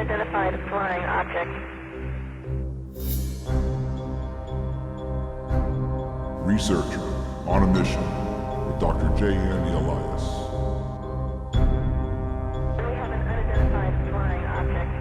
unidentified flying object. Researcher on a mission with Dr. J.N. Elias. We have an unidentified flying object.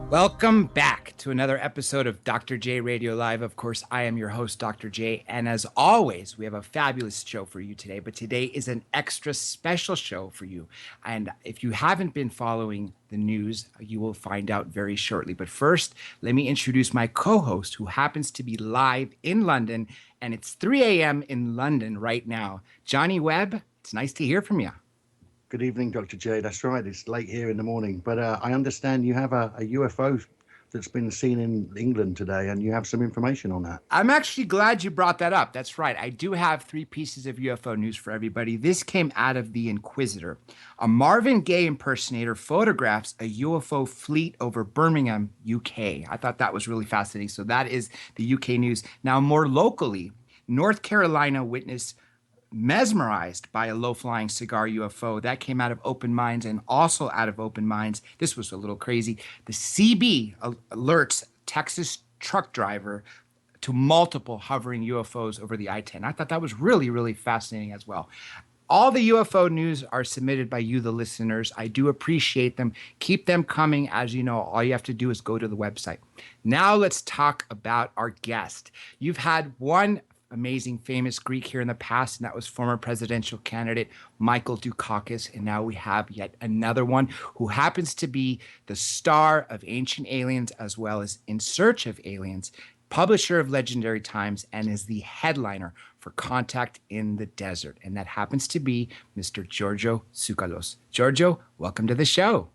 Welcome back to another episode of Dr. J Radio Live. Of course, I am your host, Dr. J. And as always, we have a fabulous show for you today. But today is an extra special show for you. And if you haven't been following the news, you will find out very shortly. But first, let me introduce my co-host who happens to be live in London. And it's 3 a.m. in London right now. Johnny Webb, it's nice to hear from you. Good evening, Dr. J. That's right. It's late here in the morning, but I understand you have a UFO that's been seen in England today, and you have some information on that. I'm actually glad you brought that up. That's right. I do have 3 pieces of UFO news for everybody. This came out of the Inquisitor. A Marvin Gaye impersonator photographs a UFO fleet over Birmingham, UK. I thought that was really fascinating. So that is the UK news. Now, more locally, North Carolina witnessed mesmerized by a low-flying cigar UFO. That came out of Open Minds, and also out of Open Minds, this was a little crazy, the CB alerts Texas truck driver to multiple hovering UFOs over the I-10. I thought that was really, really fascinating as well. All the UFO news are submitted by you, the listeners. I do appreciate them. Keep them coming. As you know, all you have to do is go to the website. Now let's talk about our guest. You've had one amazing, famous Greek here in the past, and that was former presidential candidate Michael Dukakis. And now we have yet another one who happens to be the star of Ancient Aliens as well as In Search of Aliens, publisher of Legendary Times, and is the headliner for Contact in the Desert. And that happens to be Mr. Giorgio Tsoukalos. Giorgio, welcome to the show.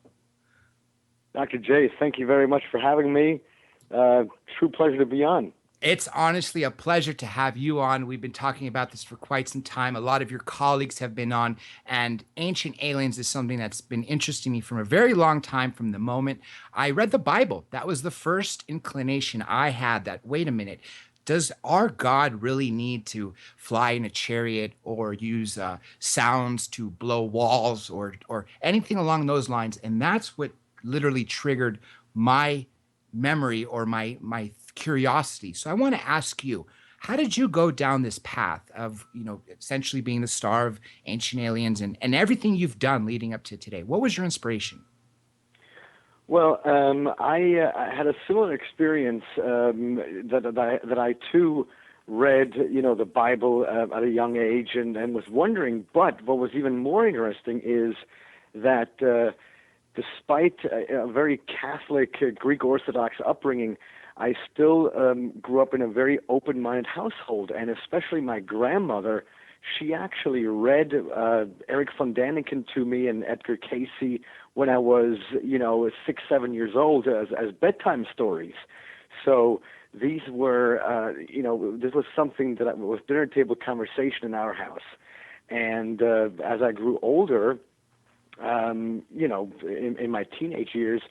Dr. J, thank you very much for having me. True pleasure to be on. It's honestly a pleasure to have you on. We've been talking about this for quite some time. A lot of your colleagues have been on, and Ancient Aliens is something that's been interesting me from a very long time, from the moment I read the Bible. That was the first inclination I had that, wait a minute, does our God really need to fly in a chariot or use sounds to blow walls or anything along those lines? And that's what literally triggered my memory or my curiosity. So I want to ask you, how did you go down this path of, essentially being the star of Ancient Aliens and everything you've done leading up to today? What was your inspiration? Well, I had a similar experience that I too read, the Bible at a young age and was wondering. But what was even more interesting is that despite a very Catholic, Greek Orthodox upbringing, I still grew up in a very open-minded household, and especially my grandmother, she actually read Eric von Däniken to me and Edgar Cayce when I was, 6, 7 years old as bedtime stories. So these were, this was something that was dinner table conversation in our house. And as I grew older, in my teenage years,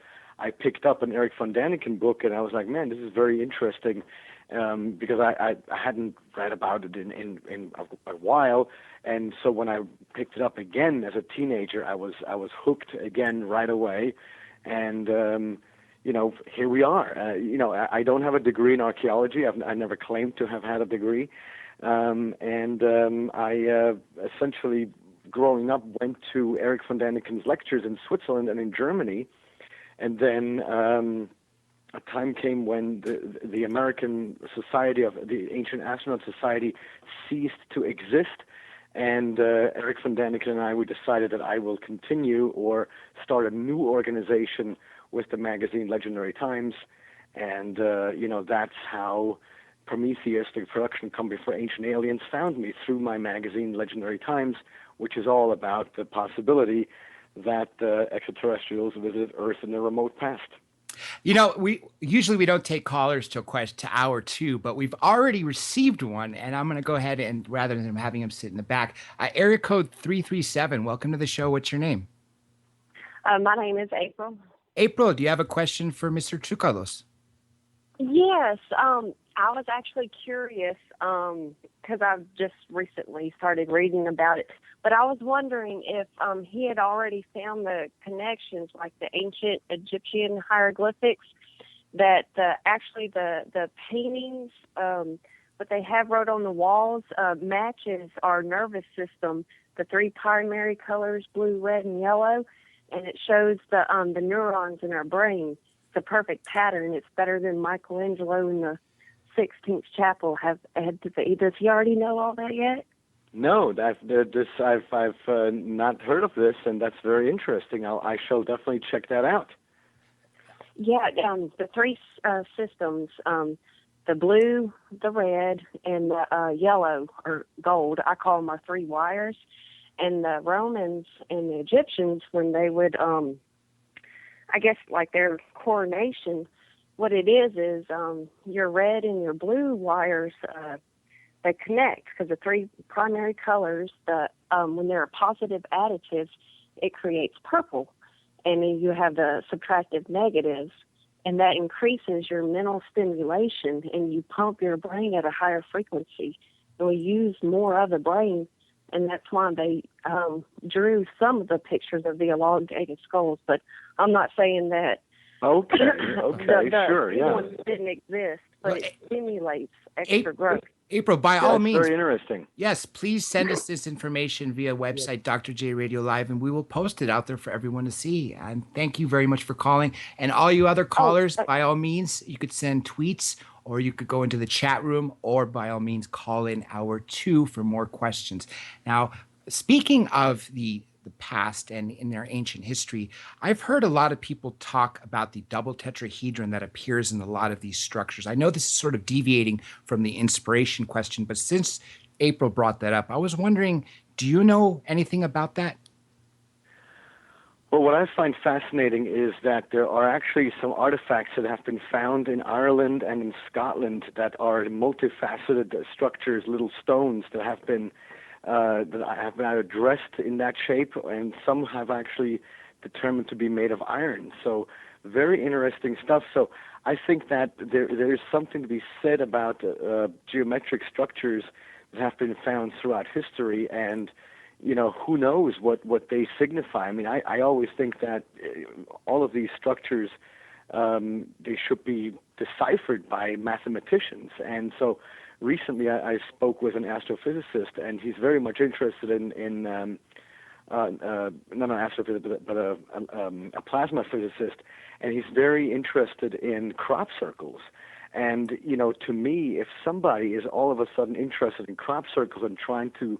I picked up an Eric von Däniken book, and I was like, man, this is very interesting, because I hadn't read about it in a while. And so when I picked it up again as a teenager, I was hooked again right away. And, here we are. I don't have a degree in archaeology. I never claimed to have had a degree. I essentially, growing up, went to Eric von Däniken's lectures in Switzerland and in Germany. And then a time came when the American Society of the Ancient Astronaut Society ceased to exist, and Eric von Däniken and I, we decided that I will continue or start a new organization with the magazine Legendary Times, and that's how Prometheus, the production company for Ancient Aliens, found me, through my magazine Legendary Times, which is all about the possibility that extraterrestrials visited Earth in the remote past. We usually don't take callers to hour 2, but we've already received one, and I'm going to go ahead and, rather than having him sit in the back, area code 337. Welcome to the show. What's your name? My name is April. April, do you have a question for Mr. Tsoukalos? Yes. I was actually curious because I've just recently started reading about it. But I was wondering if he had already found the connections, like the ancient Egyptian hieroglyphics, that actually the paintings, what they have wrote on the walls, matches our nervous system, the three primary colors, blue, red, and yellow, and it shows the neurons in our brain. It's a perfect pattern. It's better than Michelangelo in the 16th Chapel. Does he already know all that yet? No, I've not heard of this, and that's very interesting. I shall definitely check that out. Yeah, the three systems, the blue, the red, and the yellow or gold. I call them our three wires. And the Romans and the Egyptians, when they would, I guess, like their coronation, what it is your red and your blue wires, they connect because the three primary colors, when there are positive additives, it creates purple. And then you have the subtractive negatives, and that increases your mental stimulation, and you pump your brain at a higher frequency. And we use more of the brain, and that's why they drew some of the pictures of the elongated skulls. But I'm not saying that Okay, sure, yeah. One didn't exist, but it stimulates extra growth. April, by all means, very interesting. Yes, please send us this information via website, Dr. J Radio Live, and we will post it out there for everyone to see. And thank you very much for calling. And all you other callers, by all means, you could send tweets, or you could go into the chat room, or by all means, call in hour 2 for more questions. Now, speaking of the past and in their ancient history, I've heard a lot of people talk about the double tetrahedron that appears in a lot of these structures. I know this is sort of deviating from the inspiration question, but since April brought that up, I was wondering, do you know anything about that? Well, what I find fascinating is that there are actually some artifacts that have been found in Ireland and in Scotland that are multifaceted structures, little stones that have been either dressed in that shape, and some have actually determined to be made of iron. So very interesting stuff. So I think that there is something to be said about geometric structures that have been found throughout history, and who knows what they signify. I mean, I always think that all of these structures, they should be deciphered by mathematicians. And so recently I spoke with an astrophysicist, and he's very much interested in not an astrophysicist, but a plasma physicist, and he's very interested in crop circles. And, to me, if somebody is all of a sudden interested in crop circles and trying to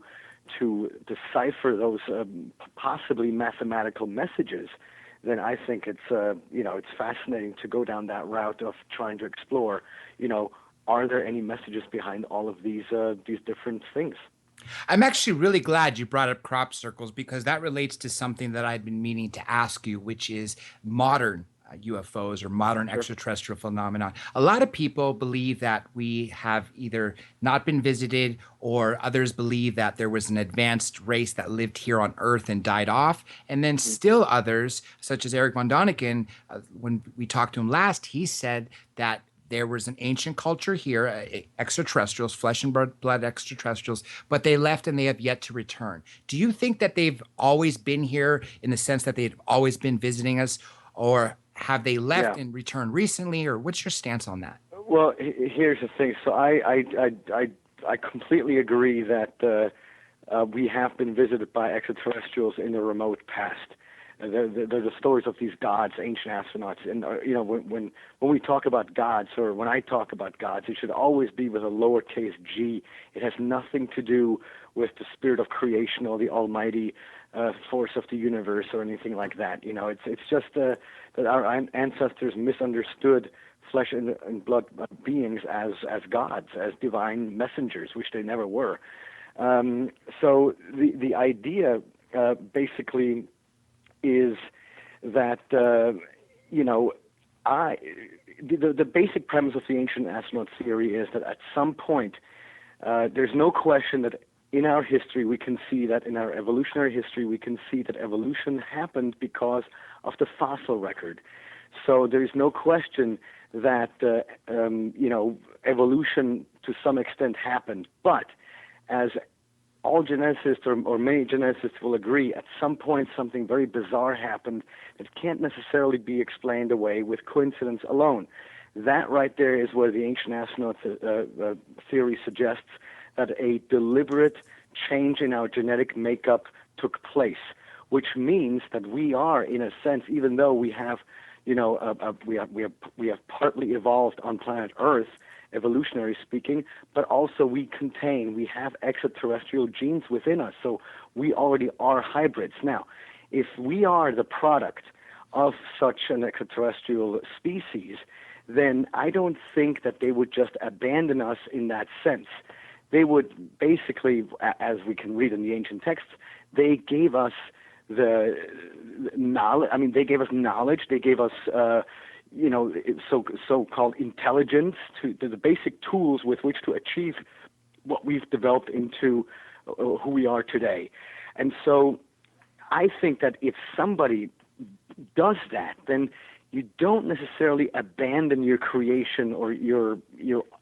decipher those possibly mathematical messages, then I think it's fascinating to go down that route of trying to explore, are there any messages behind all of these different things? I'm actually really glad you brought up crop circles, because that relates to something that I'd been meaning to ask you, which is modern UFOs or modern extraterrestrial phenomenon. A lot of people believe that we have either not been visited, or others believe that there was an advanced race that lived here on Earth and died off. And then still others, such as Eric von Däniken, when we talked to him last, he said that there was an ancient culture here, extraterrestrials, flesh and blood extraterrestrials, but they left and they have yet to return. Do you think that they've always been here in the sense that they've always been visiting us, or have they left and returned recently, or what's your stance on that? Well, here's the thing. So I completely agree that we have been visited by extraterrestrials in the remote past. There's the stories of these gods, ancient astronauts, and when we talk about gods, or when I talk about gods, it should always be with a lowercase g. It has nothing to do with the spirit of creation or the almighty force of the universe or anything like that. It's just that our ancestors misunderstood flesh and blood beings as gods, as divine messengers, which they never were. So the idea basically is that the basic premise of the ancient astronaut theory is that at some point there's no question that in our history we can see that in our evolutionary history we can see that evolution happened because of the fossil record. So there's no question that evolution to some extent happened. But as all geneticists or many geneticists will agree, at some point something very bizarre happened that can't necessarily be explained away with coincidence alone. That right there is where the ancient astronaut theory suggests that a deliberate change in our genetic makeup took place, which means that we are, in a sense, even though we have, we have partly evolved on planet Earth, evolutionary speaking, but also we have extraterrestrial genes within us, so we already are hybrids. Now, if we are the product of such an extraterrestrial species, then I don't think that they would just abandon us in that sense. They would basically, as we can read in the ancient texts, they gave us the knowledge. I mean, they gave us knowledge. They gave us, so-called intelligence, to the basic tools with which to achieve what we've developed into who we are today. And so, I think that if somebody does that, then you don't necessarily abandon your creation or your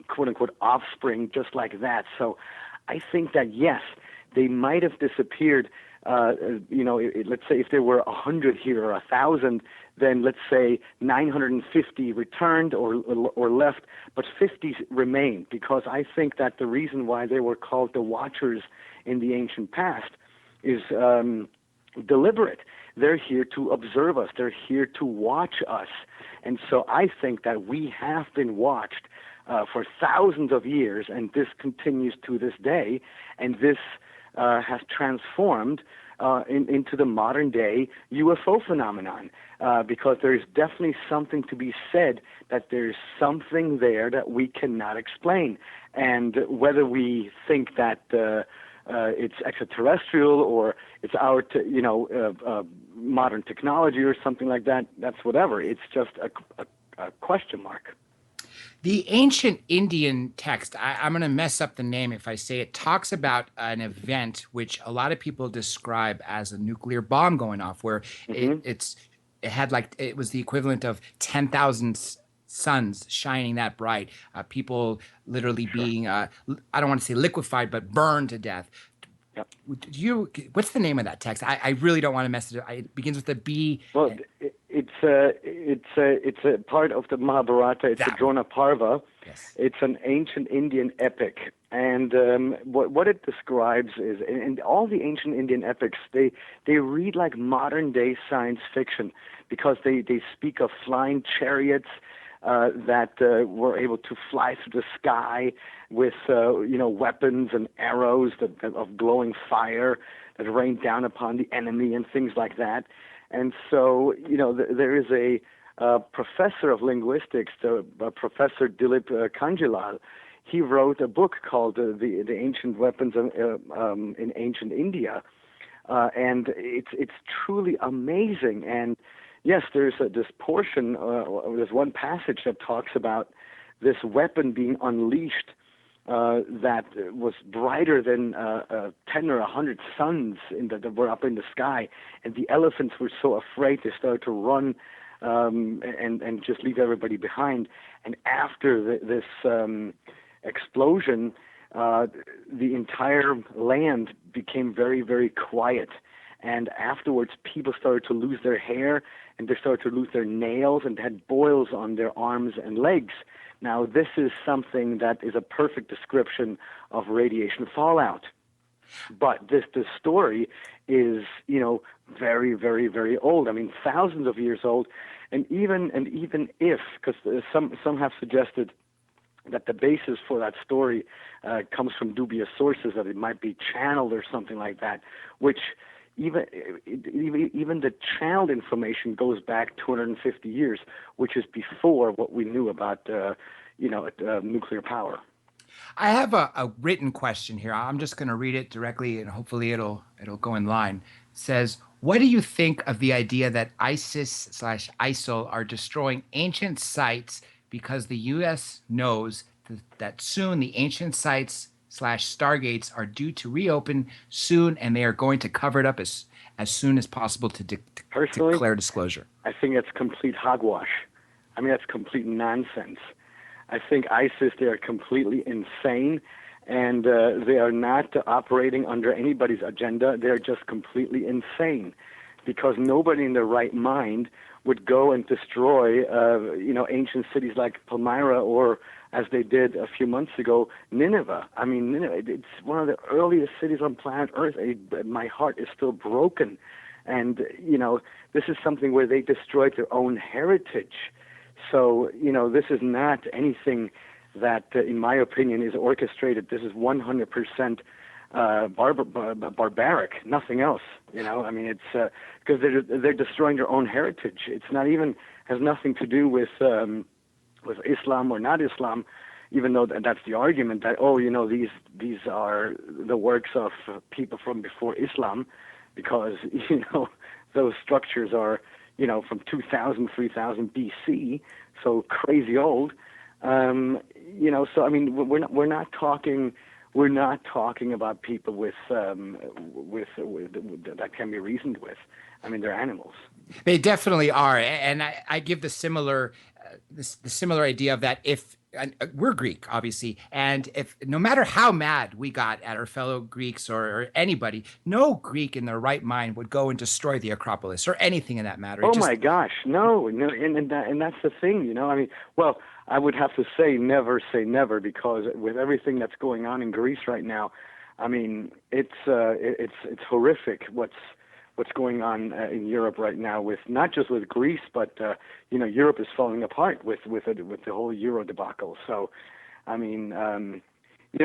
quote-unquote offspring just like that. So I think that, yes, they might have disappeared. Let's say if there were 100 here or 1,000, then let's say 950 returned or left, but 50 remained, because I think that the reason why they were called the Watchers in the ancient past is deliberate. They're here to observe us. They're here to watch us. And so I think that we have been watched for thousands of years, and this continues to this day, and this has transformed into the modern day UFO phenomenon, because there is definitely something to be said that there's something there that we cannot explain. And whether we think that it's extraterrestrial or it's our modern technology or something like that, that's whatever. It's just a question mark. The ancient Indian text, I'm going to mess up the name if I say it, talks about an event which a lot of people describe as a nuclear bomb going off, where it was the equivalent of 10,000 suns shining that bright. People literally being, I don't want to say liquefied, but burned to death. Yep. What's the name of that text? I really don't want to mess it up. It begins with a B. Well, it's a part of the Mahabharata. It's the Drona Parva. Yes. It's an ancient Indian epic, and what it describes is, and all the ancient Indian epics, they read like modern day science fiction, because they speak of flying chariots that were able to fly through the sky with weapons and arrows of glowing fire that rained down upon the enemy and things like that. And so, there is a professor of linguistics, Professor Dilip Kanjilal. He wrote a book called the Ancient Weapons in Ancient India, and it's truly amazing. And yes, there's this portion, there's one passage that talks about this weapon being unleashed that was brighter than 10 or 100 suns that were up in the sky, and the elephants were so afraid they started to run and just leave everybody behind. And after this explosion, the entire land became very, very quiet. And afterwards, people started to lose their hair, and they started to lose their nails, and had boils on their arms and legs. Now, this is something that is a perfect description of radiation fallout. But this story is, very, very, very old. I mean, thousands of years old. And even if, because some have suggested that the basis for that story comes from dubious sources, that it might be channeled or something like that, which even the channeled information goes back 250 years, which is before what we knew about nuclear power. I have a written question here. I'm just going to read it directly, and hopefully it'll go in line. It says, what do you think of the idea that ISIS/ISIL are destroying ancient sites because the U.S. knows that soon the ancient sites/stargates are due to reopen soon, and they are going to cover it up as soon as possible to declare disclosure? I think that's complete hogwash. I mean, that's complete nonsense. I think ISIS, they are completely insane, and they are not operating under anybody's agenda. They're just completely insane, because nobody in their right mind would go and destroy, ancient cities like Palmyra, or as they did a few months ago, Nineveh. I mean, Nineveh, it's one of the earliest cities on planet Earth. My heart is still broken. And, this is something where they destroyed their own heritage. So, this is not anything that, in my opinion, is orchestrated. This is 100% barbaric, nothing else. I mean, it's because they're destroying their own heritage. It's not even, has nothing to do with Islam or not Islam, even though that's the argument that, these are the works of people from before Islam, because, those structures are, from 2000, 3000 BC, so crazy old. So I mean, we're not talking about people with that can be reasoned with. I mean, they're animals. They definitely are, and I give the similar the similar idea of that. If we're Greek, obviously, and if no matter how mad we got at our fellow Greeks or anybody, no Greek in their right mind would go and destroy the Acropolis or anything in that matter. Oh my gosh, no, and that's the thing, I mean, well, I would have to say never, because with everything that's going on in Greece right now, I mean, it's horrific what's going on in Europe right now, with not just with Greece, but Europe is falling apart with the whole Euro debacle. So, I mean,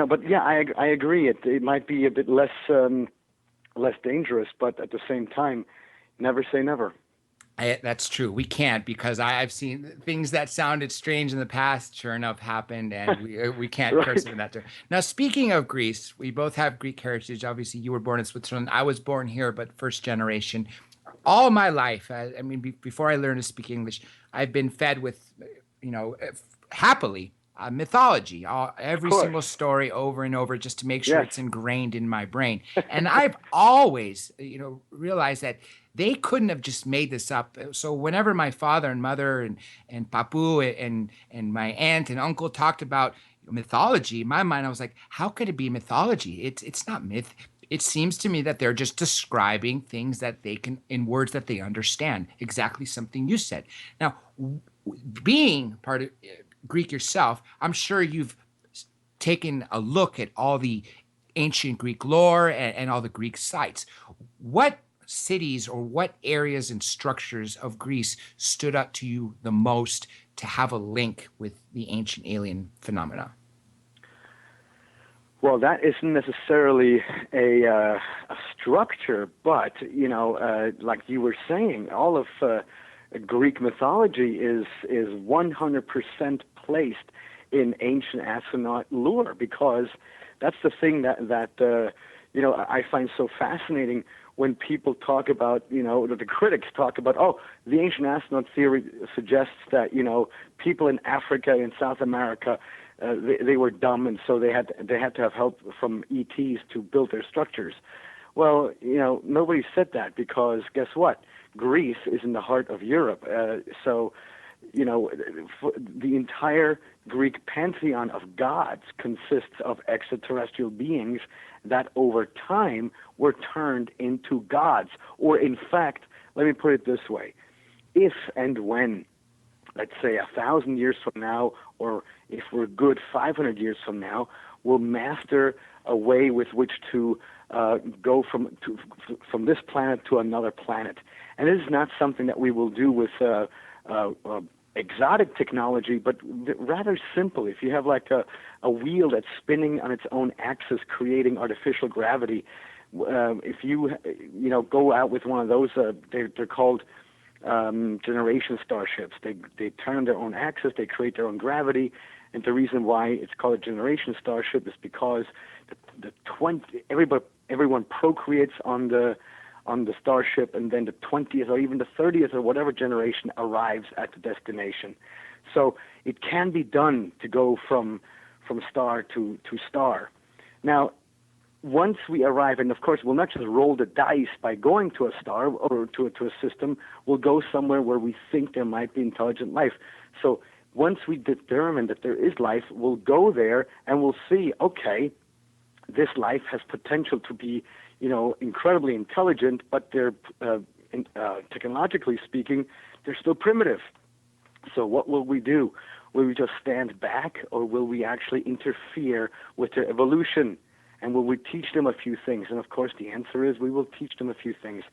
but yeah, I agree. It might be a bit less dangerous, but at the same time, never say never. That's true. We can't, because I've seen things that sounded strange in the past, sure enough, happened, and we can't Right. curse it in that term. Now, speaking of Greece, we both have Greek heritage. Obviously, you were born in Switzerland. I was born here, but first generation. All my life, I mean, before I learned to speak English, I've been fed with, happily, mythology, every single story over and over, just to make sure Yes. it's ingrained in my brain. And I've always, realized that they couldn't have just made this up. So whenever my father and mother and Papu and my aunt and uncle talked about mythology, in my mind, I was like, how could it be mythology? It's not myth. It seems to me that they're just describing things that they can, in words that they understand. Exactly something you said. Now, being part of Greek yourself, I'm sure you've taken a look at all the ancient Greek lore and all the Greek sites. What cities or what areas and structures of Greece stood out to you the most to have a link with the ancient alien phenomena? Well, that isn't necessarily a structure, but like you were saying, all of Greek mythology is 100% placed in ancient astronaut lore, because that's the thing that I find so fascinating when people talk about, the critics talk about, the ancient astronaut theory suggests that, people in Africa and South America, they were dumb, and so they had to have help from ETs to build their structures. Well, nobody said that, because guess what? Greece is in the heart of Europe. So the entire Greek pantheon of gods consists of extraterrestrial beings that over time were turned into gods. Or in fact, let me put it this way. If and when, let's say 1,000 years from now, or if we're good 500 years from now, we'll master a way with which to go from this planet to another planet. And this is not something that we will do with exotic technology, but rather simple. If you have like a wheel that's spinning on its own axis, creating artificial gravity, if you go out with one of those, they're called generation starships. They turn on their own axis, they create their own gravity, and the reason why it's called a generation starship is because everyone procreates on the starship, and then the 20th or even the 30th or whatever generation arrives at the destination. So it can be done to go from star to star. Now, once we arrive, and of course we'll not just roll the dice by going to a star or to a system, we'll go somewhere where we think there might be intelligent life. So once we determine that there is life, we'll go there and we'll see, okay, this life has potential to be, incredibly intelligent, but they're, technologically speaking, they're still primitive. So what will we do? Will we just stand back, or will we actually interfere with their evolution? And will we teach them a few things? And of course, the answer is we will teach them a few things.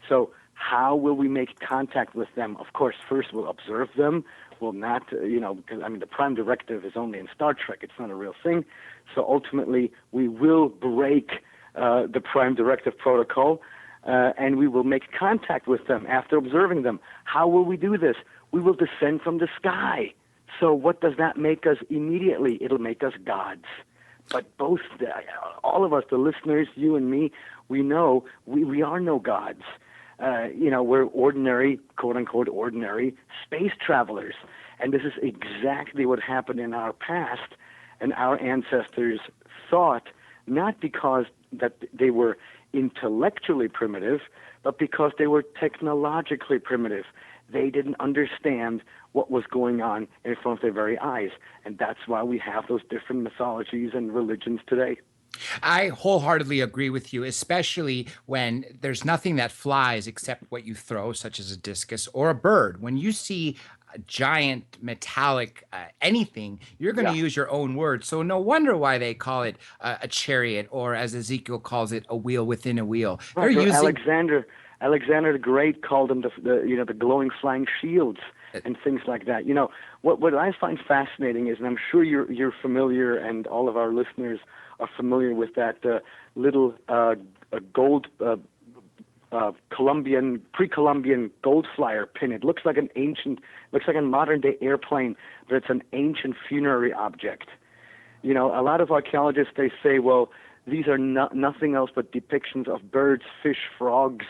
So how will we make contact with them? Of course, first we'll observe them. We'll not, because the prime directive is only in Star Trek. It's not a real thing. So ultimately, we will break the prime directive protocol, and we will make contact with them after observing them. How will we do this? We will descend from the sky. So what does that make us immediately? It'll make us gods. But all of us, the listeners, you and me, we know we are no gods. We're ordinary, quote-unquote, ordinary space travelers. And this is exactly what happened in our past. And our ancestors thought, not because that they were intellectually primitive, but because they were technologically primitive. They didn't understand what was going on in front of their very eyes. And that's why we have those different mythologies and religions today. I wholeheartedly agree with you, especially when there's nothing that flies except what you throw, such as a discus or a bird. When you see a giant metallic anything, you're going to use your own words. So no wonder why they call it a chariot, or as Ezekiel calls it, a wheel within a wheel. Right, Alexander the Great called them the glowing flying shields and things like that. What I find fascinating is, and I'm sure you're familiar, and all of our listeners are familiar with that little gold pre-Columbian gold flyer pin. It looks like a modern day airplane, but it's an ancient funerary object. A lot of archaeologists, they say, well, these are nothing else but depictions of birds, fish, frogs,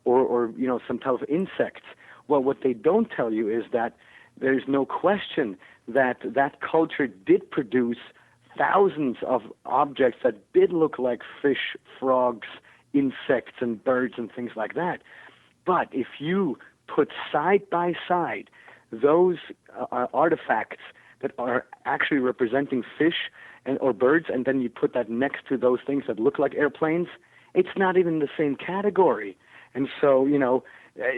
or some type of insects. Well, what they don't tell you is that there's no question that culture did produce thousands of objects that did look like fish, frogs, insects, and birds and things like that. But if you put side by side those artifacts that are actually representing fish or birds, and then you put that next to those things that look like airplanes, it's not even the same category. And so,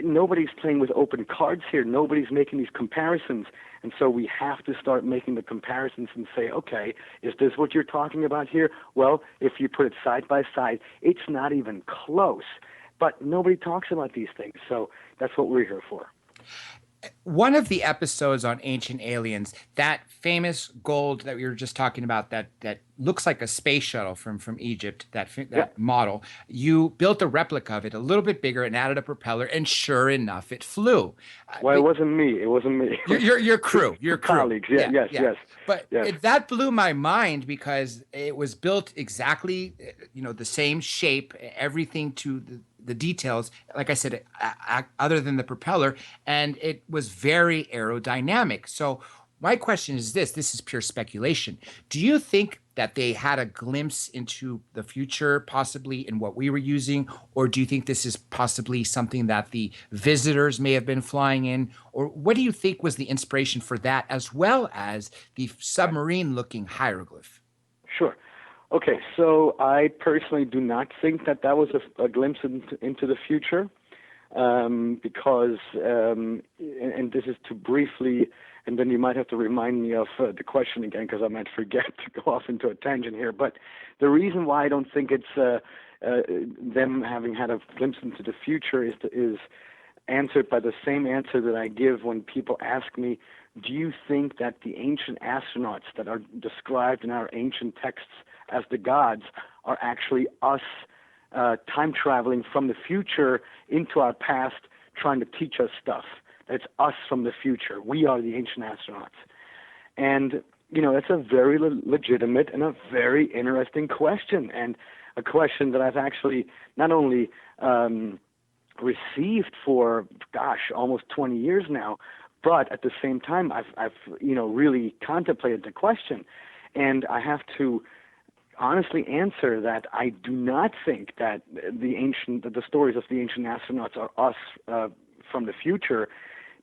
nobody's playing with open cards here. Nobody's making these comparisons. And so we have to start making the comparisons and say, okay, is this what you're talking about here? Well, if you put it side by side, it's not even close. But nobody talks about these things. So that's what we're here for. One of the episodes on Ancient Aliens, that famous gold that we were just talking about, that looks like a space shuttle from Egypt, that model, you built a replica of it, a little bit bigger, and added a propeller, and sure enough, it flew. Well, it wasn't me. It wasn't me. Your crew. Your crew. Colleagues. Yes. But that blew my mind, because it was built exactly, the same shape, everything to the details, like I said, other than the propeller, and it was very aerodynamic. So my question is this is pure speculation. Do you think that they had a glimpse into the future, possibly in what we were using, or do you think this is possibly something that the visitors may have been flying in? Or what do you think was the inspiration for that, as well as the submarine-looking hieroglyph? Sure. Okay, so I personally do not think that was a glimpse into the future, because, and this is to briefly, and then you might have to remind me of the question again, because I might forget to go off into a tangent here. But the reason why I don't think it's them having had a glimpse into the future is answered by the same answer that I give when people ask me, do you think that the ancient astronauts that are described in our ancient texts as the gods are actually us time traveling from the future into our past, trying to teach us stuff? It's us from the future. We are the ancient astronauts. And, that's a very legitimate and a very interesting question, and a question that I've actually not only received for, almost 20 years now, but at the same time, I've really contemplated the question. And I have to honestly answer that I do not think that the stories of the ancient astronauts are us from the future,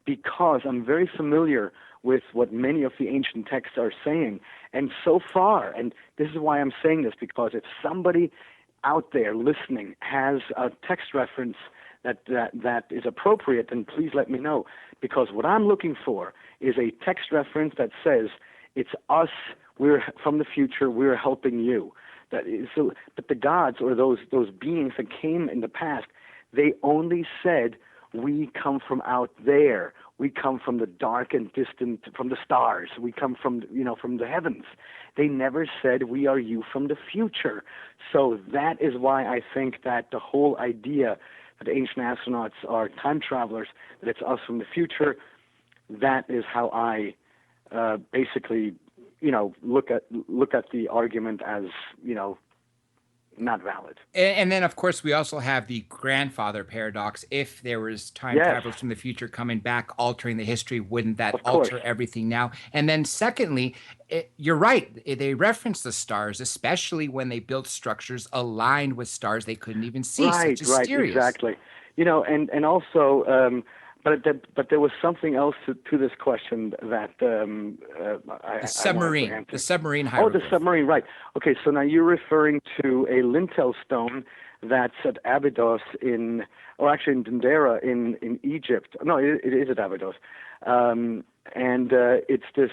because I'm very familiar with what many of the ancient texts are saying. And so far, and this is why I'm saying this, because if somebody out there listening has a text reference that is appropriate, then please let me know. Because what I'm looking for is a text reference that says, it's us, we're from the future, we're helping you. That is, so, but the gods, or those beings that came in the past, they only said, we come from out there. We come from the dark and distant, from the stars. We come from, from the heavens. They never said, we are you from the future. So that is why I think that the whole idea that ancient astronauts are time travelers, that it's us from the future, that is how I basically, look at the argument as, not valid. And then, of course, we also have the grandfather paradox. If there was time travelers from the future coming back, altering the history, wouldn't that alter everything now? And then secondly, you're right. They reference the stars, especially when they built structures aligned with stars they couldn't even see. Right, such as Sirius. Exactly. And also, but there was something else to this question that the submarine, the submarine hieroglyph. Oh, the submarine, right. Okay, so now you're referring to a lintel stone that's at Abydos in Dendera in Egypt. No, it is at Abydos. And it's this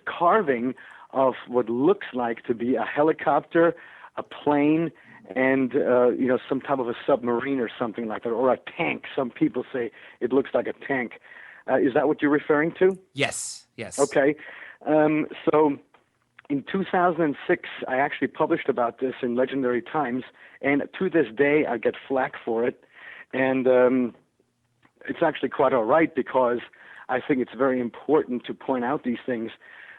carving of what looks like to be a helicopter, a plane, and some type of a submarine or something like that, or a tank. Some people say it looks like a tank. Is that what you're referring to? Yes. Okay. So in 2006, I actually published about this in Legendary Times, and to this day I get flack for it. And it's actually quite all right, because I think it's very important to point out these things.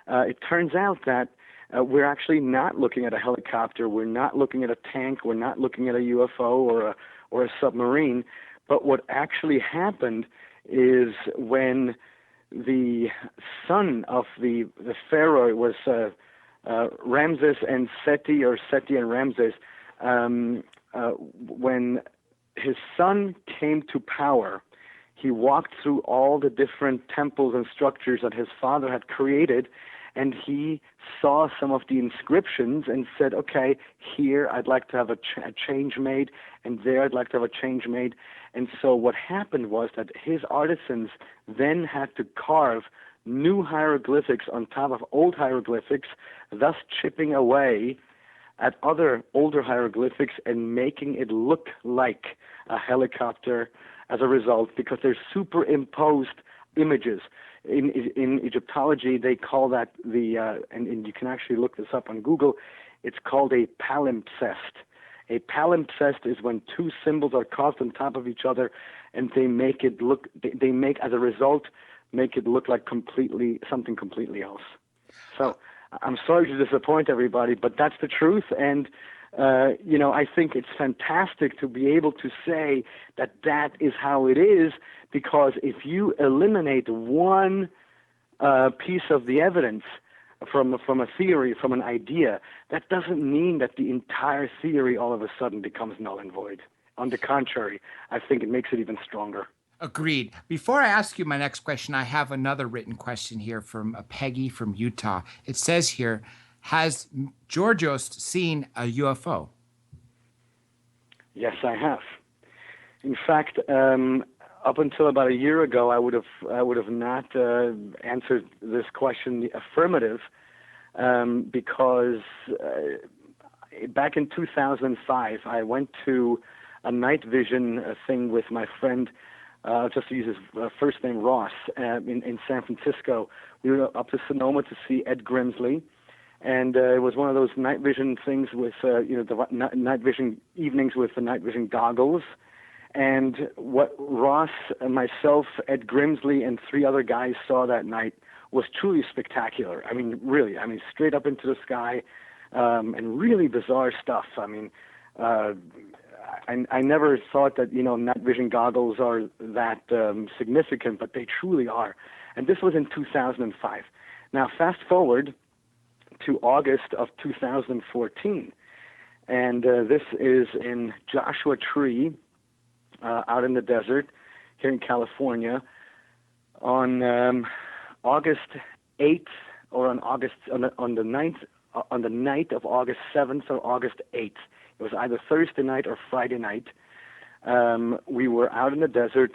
It turns out that we're actually not looking at a helicopter. We're not looking at a tank. We're not looking at a UFO or a submarine. But what actually happened is when the son of the pharaoh, it was Ramses and Seti, or Seti and Ramses, when his son came to power, he walked through all the different temples and structures that his father had created, and he saw some of the inscriptions and said, okay, here I'd like to have a change made, and there I'd like to have a change made. And so what happened was that his artisans then had to carve new hieroglyphics on top of old hieroglyphics, thus chipping away at other older hieroglyphics and making it look like a helicopter as a result, because they're superimposed images. In Egyptology, they call that and you can actually look this up on Google, it's called a palimpsest. A palimpsest is when two symbols are carved on top of each other, and they make it look, as a result, make it look like something completely else. So I'm sorry to disappoint everybody, but that's the truth. And I think it's fantastic to be able to say that is how it is, because if you eliminate one piece of the evidence from a theory, from an idea, that doesn't mean that the entire theory all of a sudden becomes null and void. On the contrary, I think it makes it even stronger. Agreed. Before I ask you my next question, I have another written question here from Peggy from Utah. It says here, has Giorgio seen a UFO? Yes, I have. In fact, up until about a year ago, I would have not answered this question the affirmative, because back in 2005, I went to a night vision thing with my friend, just to use his first name, Ross, in San Francisco. We were up to Sonoma to see Ed Grimsley. And it was one of those night vision things with, the night vision evenings with the night vision goggles. And what Ross and myself, Ed Grimsley, and three other guys saw that night was truly spectacular. I mean, really, straight up into the sky, and really bizarre stuff. I never thought that, night vision goggles are that significant, but they truly are. And this was in 2005. Now, fast forward to August of 2014. And this is in Joshua Tree, out in the desert here in California, on August 8th, or on the night of August 7th or August 8th. It was either Thursday night or Friday night. We were out in the desert,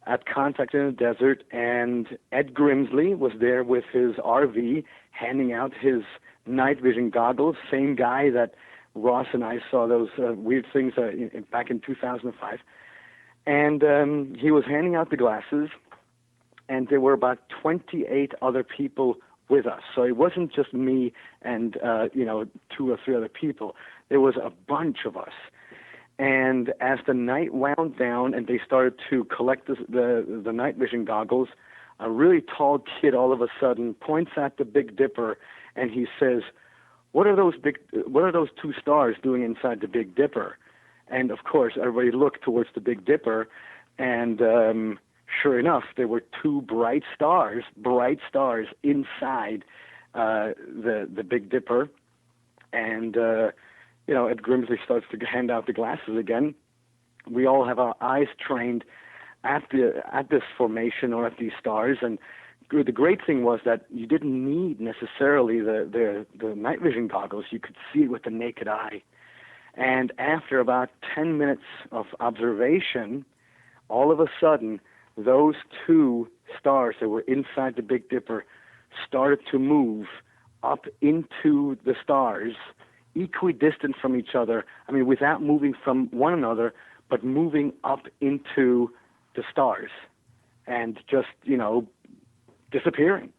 at Contact in the Desert, and Ed Grimsley was there with his RV, handing out his night vision goggles, same guy that Ross and I saw those weird things back in 2005. And he was handing out the glasses, and there were about 28 other people with us. So it wasn't just me and, 2 or 3 other people. There was a bunch of us. And as the night wound down and they started to collect the night vision goggles, a really tall kid all of a sudden points at the Big Dipper and he says, what are those 2 stars doing inside the Big Dipper? And of course, everybody looked towards the Big Dipper, and sure enough, there were 2 bright stars inside the Big Dipper. And Ed Grimsley starts to hand out the glasses again. We all have our eyes trained at this formation or at these stars, and the great thing was that you didn't need necessarily the night vision goggles. You could see it with the naked eye. And after about 10 minutes of observation, all of a sudden, those 2 stars that were inside the Big Dipper started to move up into the stars, equidistant from each other. I mean, without moving from one another, but moving up into the stars and just, disappearing.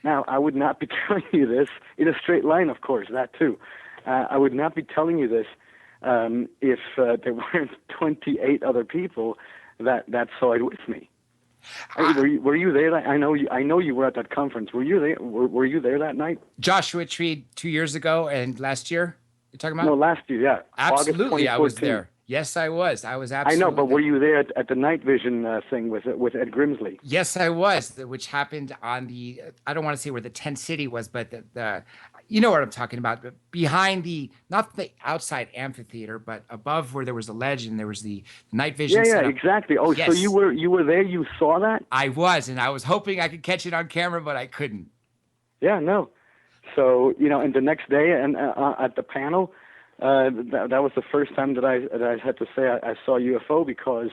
Now, I would not be telling you this in a straight line, of course, that too. I would not be telling you this if there weren't 28 other people that saw it with me. Were you there? I know you were at that conference. Were you there? Were you there that night? Joshua Tree 2 years ago and last year? You're talking about? No, last year. Yeah, absolutely. I was there. Yes, I was. I was absolutely. I know, but were you there at the night vision thing with Ed Grimsley? Yes, I was, which happened on the. I don't want to say where the tent city was, but the you know what I'm talking about. But behind not the outside amphitheater, but above where there was a ledge and there was the night vision. Yeah, exactly. Oh, yes. So you were there. You saw that? I was, and I was hoping I could catch it on camera, but I couldn't. Yeah, no. So and the next day, and at the panel. That was the first time that I had to say I saw a UFO, because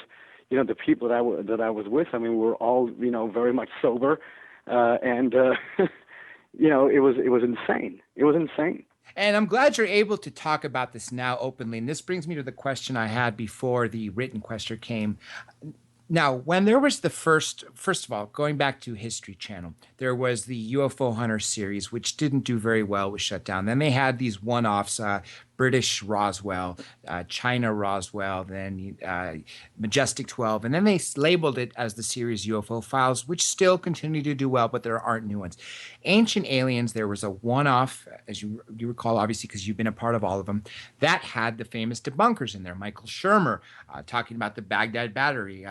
the people that I was with, I mean, we were all very much sober, and it was insane. It was insane. And I'm glad you're able to talk about this now openly. And this brings me to the question I had before the written question came. Now, when there was the first of all, going back to History Channel, there was the UFO Hunter series, which didn't do very well, was shut down. Then they had these one-offs, British Roswell, China Roswell, then Majestic 12, and then they labeled it as the series UFO Files, which still continue to do well, but there aren't new ones. Ancient Aliens, there was a one-off, as you recall, obviously, because you've been a part of all of them, that had the famous debunkers in there. Michael Shermer talking about the Baghdad Battery.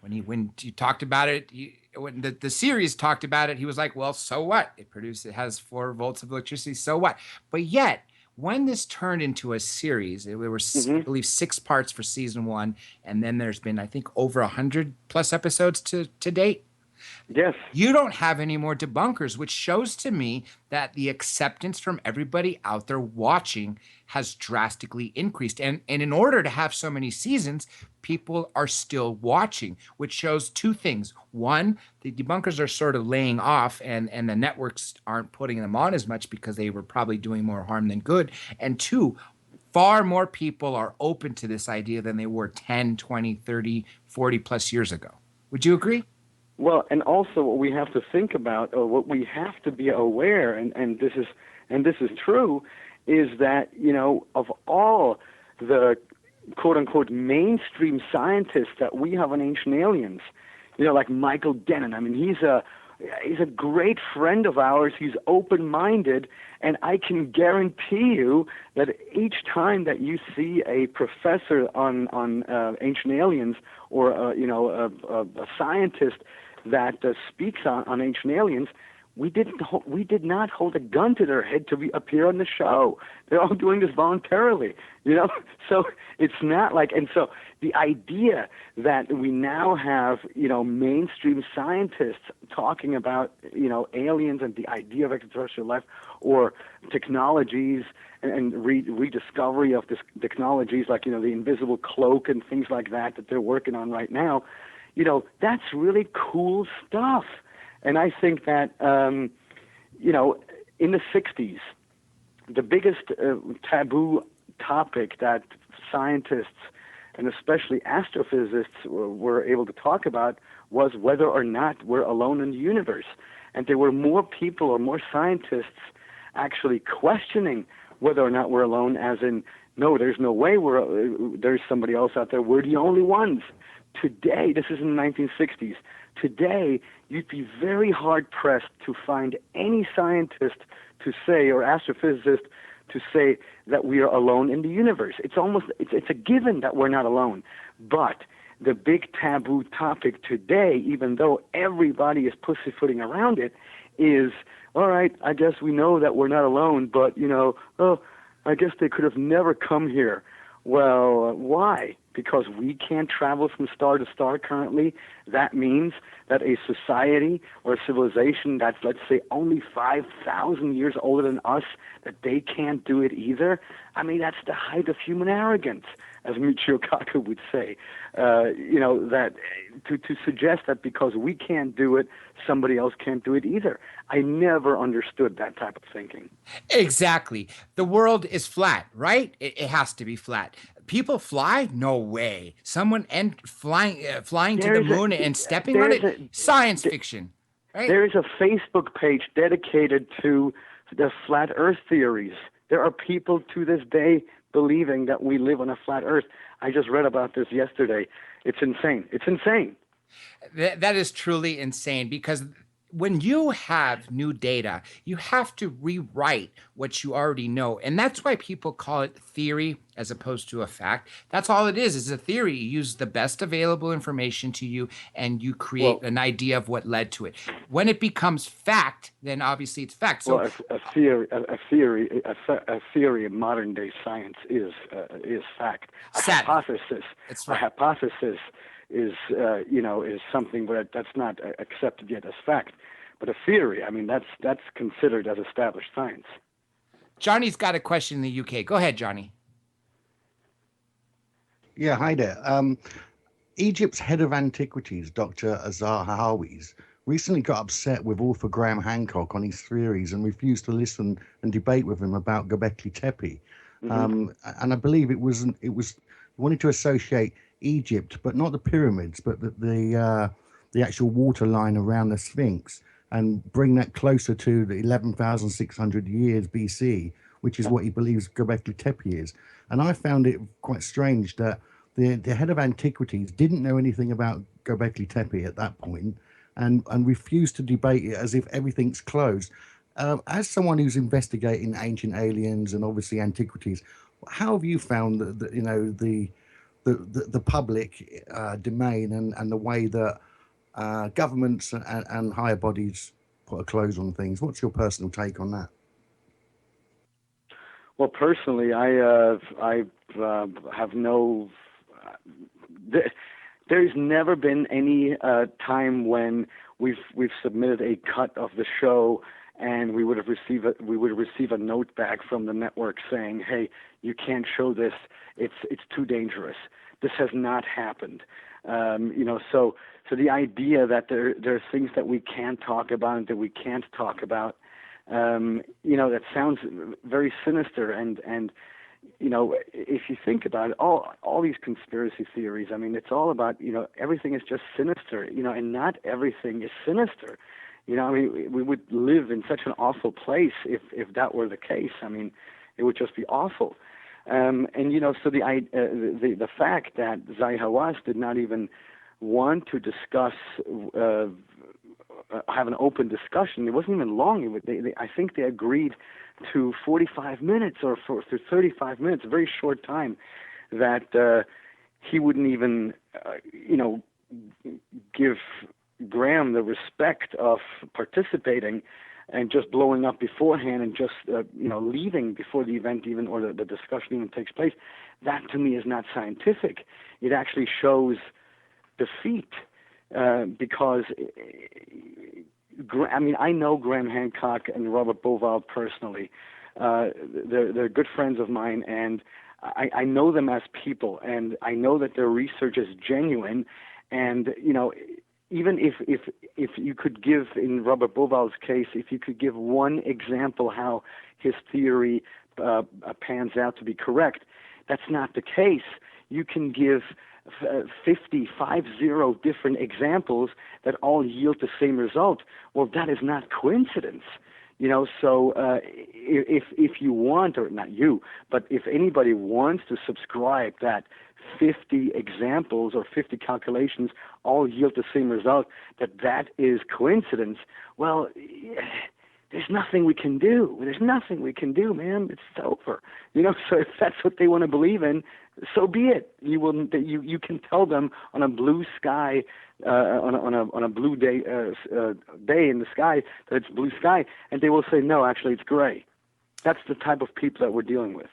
When you talked about it, when the series talked about it, he was like, well, so what? It has 4 volts of electricity, so what? But yet, when this turned into a series, there were, I believe, 6 parts for season 1, and then there's been, I think, over 100 plus episodes to date. Yes. You don't have any more debunkers, which shows to me that the acceptance from everybody out there watching has drastically increased. And in order to have so many seasons, people are still watching, which shows 2 things. One, the debunkers are sort of laying off, and the networks aren't putting them on as much because they were probably doing more harm than good. And 2, far more people are open to this idea than they were 10, 20, 30, 40 plus years ago. Would you agree? Well, and also what we have to think about, or what we have to be aware, and this is true, is that of all the quote unquote mainstream scientists that we have on Ancient Aliens, like Michael Dennon. I mean, he's a great friend of ours. He's open-minded, and I can guarantee you that each time that you see a professor on Ancient Aliens, or a scientist that speaks on Ancient Aliens, we did not hold a gun to their head to appear on the show. They're all doing this voluntarily, you know. So it's not like, and so the idea that we now have, you know, mainstream scientists talking about, you know, aliens and the idea of extraterrestrial life or technologies and rediscovery of this technologies like, you know, the invisible cloak and things like that they're working on right now, you know, that's really cool stuff. And I think that, you know, in the 60s, the biggest taboo topic that scientists and especially astrophysicists were able to talk about was whether or not we're alone in the universe. And there were more people or more scientists actually questioning whether or not we're alone, as in, no, there's no way there's somebody else out there. We're the only ones. Today, this is in the 1960s, today you'd be very hard-pressed to find any scientist to say, or astrophysicist to say, that we are alone in the universe. It's a given that we're not alone. But the big taboo topic today, even though everybody is pussyfooting around it, is, all right, I guess we know that we're not alone, but, you know, I guess they could have never come here. Well, why? Because we can't travel from star to star currently. That means that a society or a civilization that's, let's say, only 5,000 years older than us, that they can't do it either. I mean, that's the height of human arrogance, as Michio Kaku would say. You know, that to suggest that because we can't do it, somebody else can't do it either. I never understood that type of thinking. Exactly. The world is flat, right? It has to be flat. People fly? No way. Someone flying to the moon and stepping on it? Science fiction. Right? There is a Facebook page dedicated to the flat Earth theories. There are people to this day believing that we live on a flat Earth. I just read about this yesterday. It's insane. It's insane. That is truly insane, because when you have new data, you have to rewrite what you already know. And that's why people call it theory as opposed to a fact. That's all it is a theory. You use the best available information to you and you create an idea of what led to it. When it becomes fact, then obviously it's fact. So a theory in modern day science is fact. Hypothesis. That's right. A hypothesis is something that's not accepted yet as fact. But a theory, I mean, that's considered as established science. Johnny's got a question in the UK. Go ahead, Johnny. Yeah, hi there. Egypt's head of antiquities, Dr. Azar Hawis, recently got upset with author Graham Hancock on his theories and refused to listen and debate with him about Göbekli Tepe. And I believe it wanted to associate Egypt, but not the pyramids, but the actual water line around the Sphinx, and bring that closer to the 11,600 years BC, which is what he believes Göbekli Tepe is. And I found it quite strange that the head of antiquities didn't know anything about Göbekli Tepe at that point, and refused to debate it as if everything's closed. As someone who's investigating ancient aliens and obviously antiquities, how have you found the public domain and the way that governments and higher bodies put a close on things? What's your personal take on that? Well, personally, I have no. There's never been any time when we've submitted a cut of the show and we would receive a note back from the network saying, "Hey, you can't show this. It's too dangerous." This has not happened. So the idea that there are things that we can't talk about and that we can't talk about, that sounds very sinister. And if you think about it, all these conspiracy theories, I mean, it's all about, everything is just sinister, and not everything is sinister. I mean, we would live in such an awful place if that were the case. I mean, it would just be awful. So the fact that Zahi Hawass did not even want to discuss, have an open discussion, it wasn't even long. I think they agreed to 45 minutes or for 35 minutes, a very short time, that he wouldn't even, give Graham the respect of participating and just blowing up beforehand and just leaving before the event even or the discussion even takes place, that to me is not scientific. It actually shows defeat because I know Graham Hancock and Robert Bauval personally. They're good friends of mine, and I know them as people, and I know that their research is genuine. And even if you could give, in Robert Bauval's case, if you could give one example how his theory pans out to be correct, that's not the case. You can give 50 different examples that all yield the same result. Well, that is not coincidence. So if you want, or not you, but if anybody wants to subscribe that 50 examples or 50 calculations all yield the same result, that is coincidence, well, there's nothing we can do. There's nothing we can do, man. It's over. So if that's what they want to believe in, so be it. You can tell them on a blue sky, on a blue day in the sky that it's blue sky, and they will say, no, actually it's gray. That's the type of people that we're dealing with.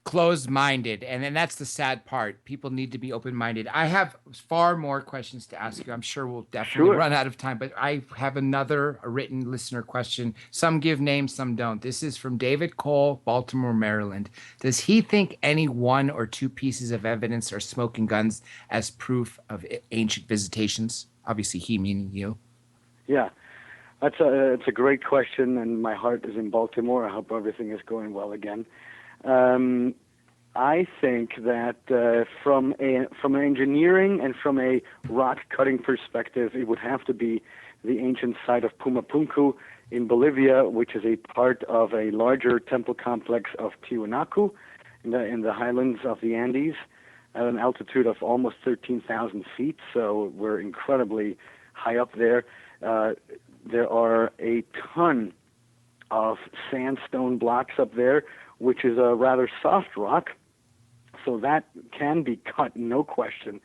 Closed-minded, and then that's the sad part. People need to be open-minded. I have far more questions to ask you. I'm sure we'll definitely run out of time, but I have another written listener question. Some give names, some don't. This is from David Cole, Baltimore, Maryland. Does he think any one or two pieces of evidence are smoking guns as proof of ancient visitations? Obviously, he meaning you. Yeah, it's a great question, and my heart is in Baltimore. I hope everything is going well again. I think that from an engineering and from a rock cutting perspective, it would have to be the ancient site of Pumapunku in Bolivia, which is a part of a larger temple complex of Tiwanaku in the highlands of the Andes at an altitude of almost 13,000 feet. So we're incredibly high up there. There are a ton of sandstone blocks up there, which is a rather soft rock, so that can be cut, no question,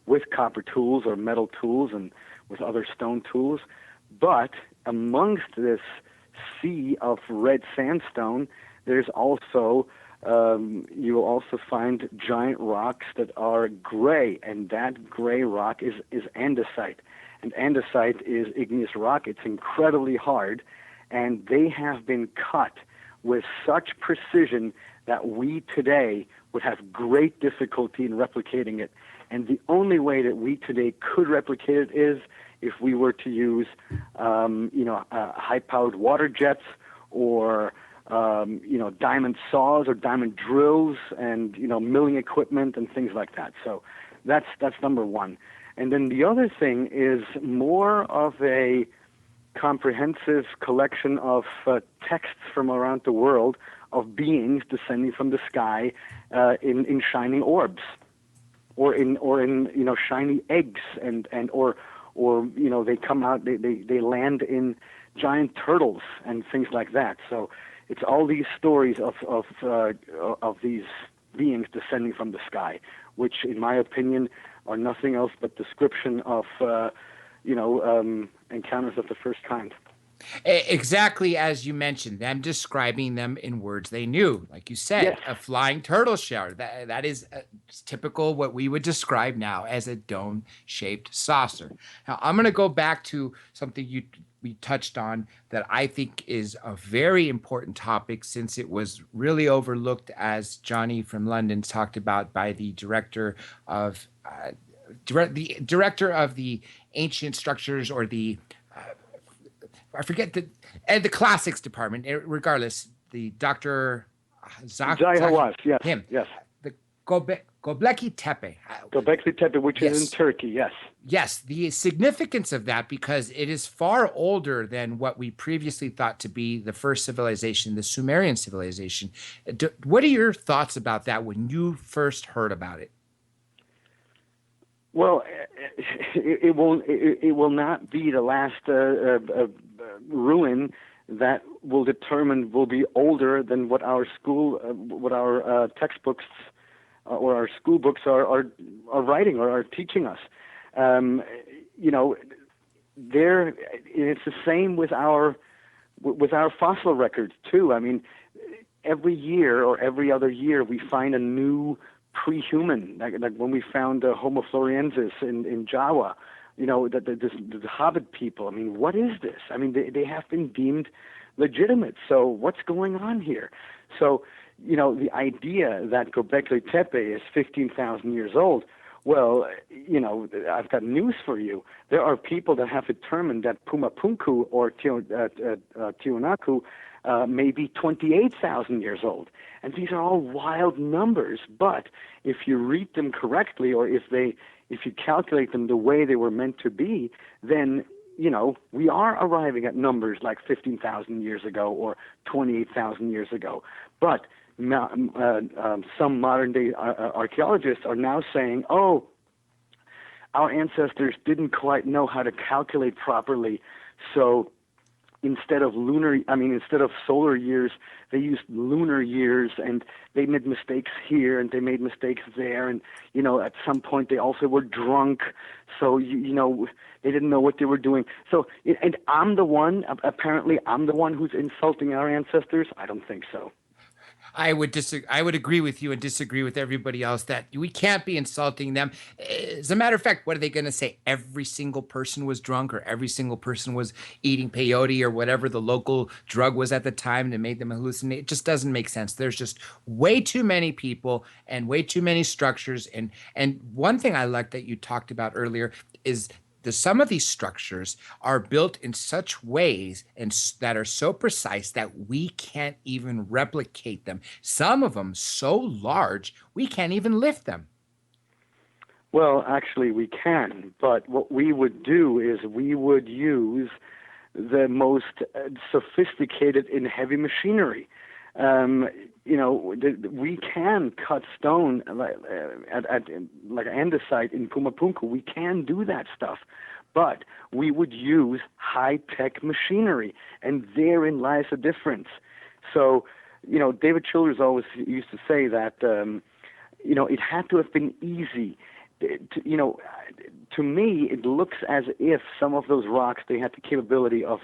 with copper tools or metal tools and with other stone tools. But amongst this sea of red sandstone, there's also, you will also find giant rocks that are gray, and that gray rock is andesite. And andesite is igneous rock. It's incredibly hard, and they have been cut with such precision that we today would have great difficulty in replicating it. And the only way that we today could replicate it is if we were to use, high-powered water jets or, diamond saws or diamond drills and, milling equipment and things like that. So that's number one. And then the other thing is more of a comprehensive collection of texts from around the world of beings descending from the sky in shining orbs, or in shiny eggs, or they come out, they land in giant turtles and things like that. So it's all these stories of these beings descending from the sky, which in my opinion are nothing else but description of encounters of the first kind. Exactly as you mentioned, them describing them in words they knew. Like you said, yes. A flying turtle shell. That is typical what we would describe now as a dome-shaped saucer. Now, I'm going to go back to something we touched on that I think is a very important topic, since it was really overlooked, as Johnny from London talked about, by the director of the ancient structures, or the I forget the classics department. Regardless, the Dr. Hawass, yes, him, yes. The Göbekli Tepe. Göbekli Tepe, which is in Turkey, yes. Yes, the significance of that, because it is far older than what we previously thought to be the first civilization, the Sumerian civilization. What are your thoughts about that when you first heard about it? Well, it will not be the last ruin that will be older than what our textbooks or our school books are writing or are teaching us. it's the same with our fossil records too. I mean, every year or every other year we find a new pre-human, like when we found Homo floresiensis in Jawa, the Hobbit people. I mean, what is this? I mean, they have been deemed legitimate. So what's going on here? So, the idea that Göbekli Tepe is 15,000 years old, well, I've got news for you. There are people that have determined that Pumapunku or Tiwanaku may be 28,000 years old. And these are all wild numbers, but if you read them correctly, or if you calculate them the way they were meant to be, then we are arriving at numbers like 15,000 years ago or 28,000 years ago. But some modern-day archaeologists are now saying, oh, our ancestors didn't quite know how to calculate properly, so instead of solar years, they used lunar years, and they made mistakes here and they made mistakes there, and at some point they also were drunk, so they didn't know what they were doing. So, and apparently I'm the one who's insulting our ancestors. I don't think so. I would agree with you and disagree with everybody else that we can't be insulting them. As a matter of fact, what are they going to say? Every single person was drunk, or every single person was eating peyote or whatever the local drug was at the time that made them hallucinate? It just doesn't make sense. There's just way too many people and way too many structures. And one thing I like that you talked about earlier is some of these structures are built in such ways and that are so precise that we can't even replicate them. Some of them so large we can't even lift them. Well, actually we can, but what we would do is we would use the most sophisticated in heavy machinery. We can cut stone at like andesite in Pumapunku. We can do that stuff, but we would use high-tech machinery, and therein lies the difference. So, David Childers always used to say that, it had to have been easy. To me, it looks as if some of those rocks, they had the capability of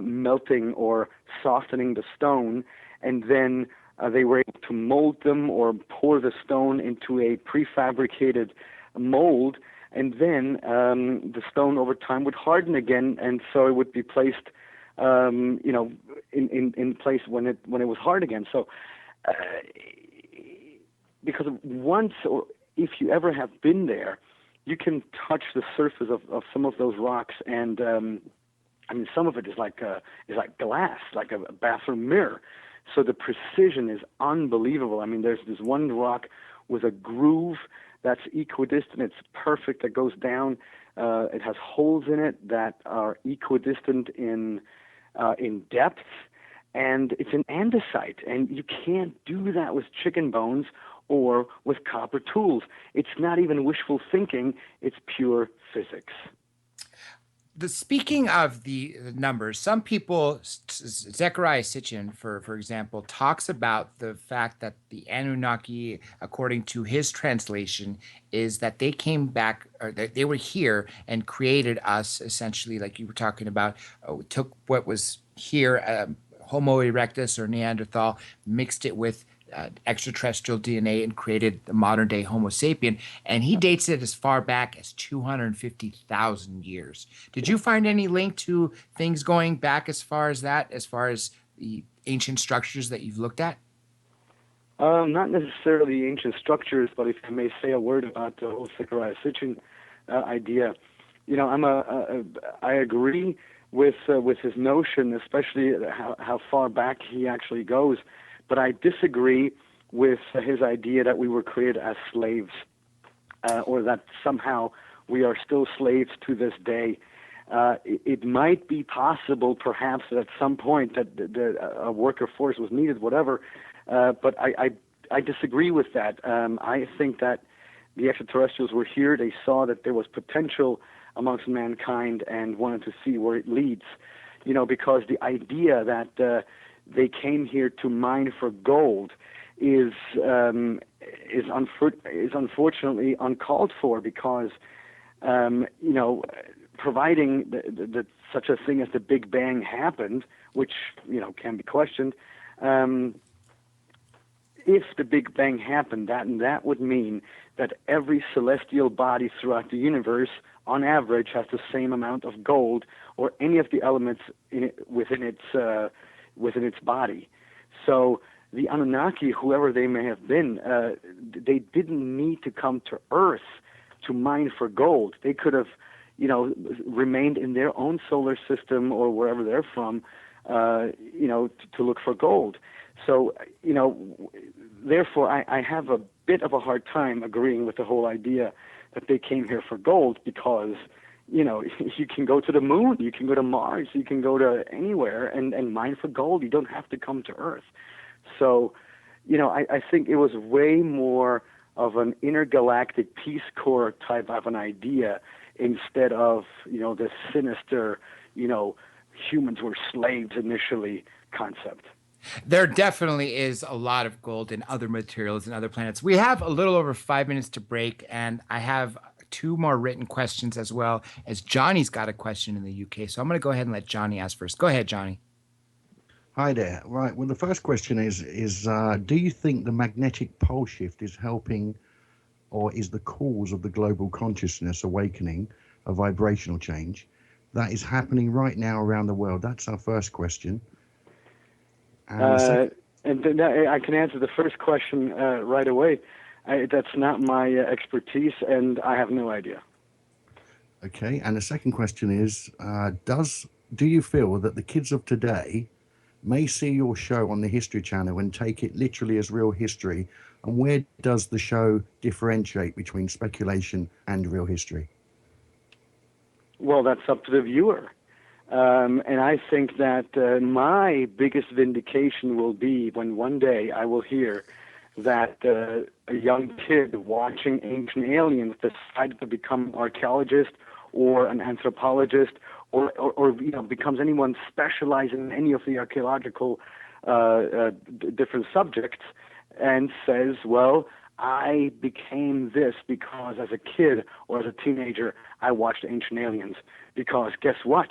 melting or softening the stone, and then they were able to mold them or pour the stone into a prefabricated mold, and then the stone over time would harden again, and so it would be placed, in place when it was hard again. So, because once, or if you ever have been there, you can touch the surface of some of those rocks, and some of it is like glass, like a bathroom mirror. So the precision is unbelievable. I mean, there's this one rock with a groove that's equidistant. It's perfect. That goes down. It has holes in it that are equidistant in depth, and it's an andesite. And you can't do that with chicken bones or with copper tools. It's not even wishful thinking. It's pure physics. Speaking of the numbers, some people, Zecharia Sitchin, for example, talks about the fact that the Anunnaki, according to his translation, is that they came back, or they were here and created us, essentially, like you were talking about, took what was here, Homo erectus or Neanderthal, mixed it with extraterrestrial DNA and created the modern day Homo sapien. And he dates it as far back as 250,000 years. Did you find any link to things going back as far as that, as far as the ancient structures that you've looked at? Not necessarily ancient structures, but if I may say a word about the whole Zecharia Sitchin idea, I agree with his notion, especially how far back he actually goes. But I disagree with his idea that we were created as slaves, or that somehow we are still slaves to this day. It might be possible, perhaps, that at some point that a worker force was needed, whatever. But I disagree with that. I think that the extraterrestrials were here. They saw that there was potential amongst mankind and wanted to see where it leads. Because the idea that they came here to mine for gold is unfortunately uncalled for, because providing that such a thing as the Big Bang happened, which can be questioned. If the Big Bang happened, that would mean that every celestial body throughout the universe, on average, has the same amount of gold or any of the elements within its body. So the Anunnaki, whoever they may have been, they didn't need to come to Earth to mine for gold. They could have, remained in their own solar system or wherever they're from, to look for gold. So, therefore, I have a bit of a hard time agreeing with the whole idea that they came here for gold, because, you can go to the moon, you can go to Mars, you can go to anywhere and mine for gold. You don't have to come to Earth. So, I think it was way more of an intergalactic Peace Corps type of an idea instead of, this sinister, humans were slaves initially concept. There definitely is a lot of gold and other materials and other planets. We have a little over 5 minutes to break, and I have two more written questions as well, as Johnny's got a question in the UK. So I'm going to go ahead and let Johnny ask first. Go ahead, Johnny. Hi there. Right. Well, the first question is do you think the magnetic pole shift is helping, or is the cause of the global consciousness awakening, a vibrational change that is happening right now around the world? That's our first question. And then I can answer the first question right away. That's not my expertise, and I have no idea. Okay. And the second question is, do you feel that the kids of today may see your show on the History Channel and take it literally as real history? And where does the show differentiate between speculation and real history? Well, that's up to the viewer. And I think that my biggest vindication will be when one day I will hear that a young kid watching Ancient Aliens decided to become an archaeologist or an anthropologist or becomes anyone specializing in any of the archaeological different subjects, and says, well, I became this because as a kid or as a teenager I watched Ancient Aliens. Because guess what?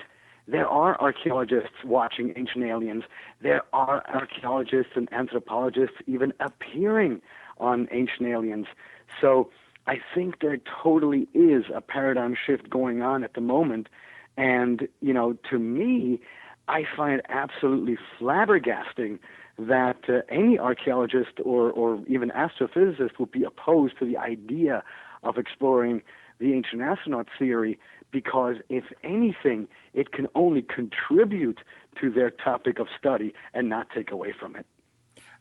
There are archaeologists watching Ancient Aliens. There are archaeologists and anthropologists even appearing on Ancient Aliens. So I think there totally is a paradigm shift going on at the moment. And, to me, I find it absolutely flabbergasting that any archaeologist or even astrophysicist would be opposed to the idea of exploring the ancient astronaut theory, because if anything, it can only contribute to their topic of study and not take away from it.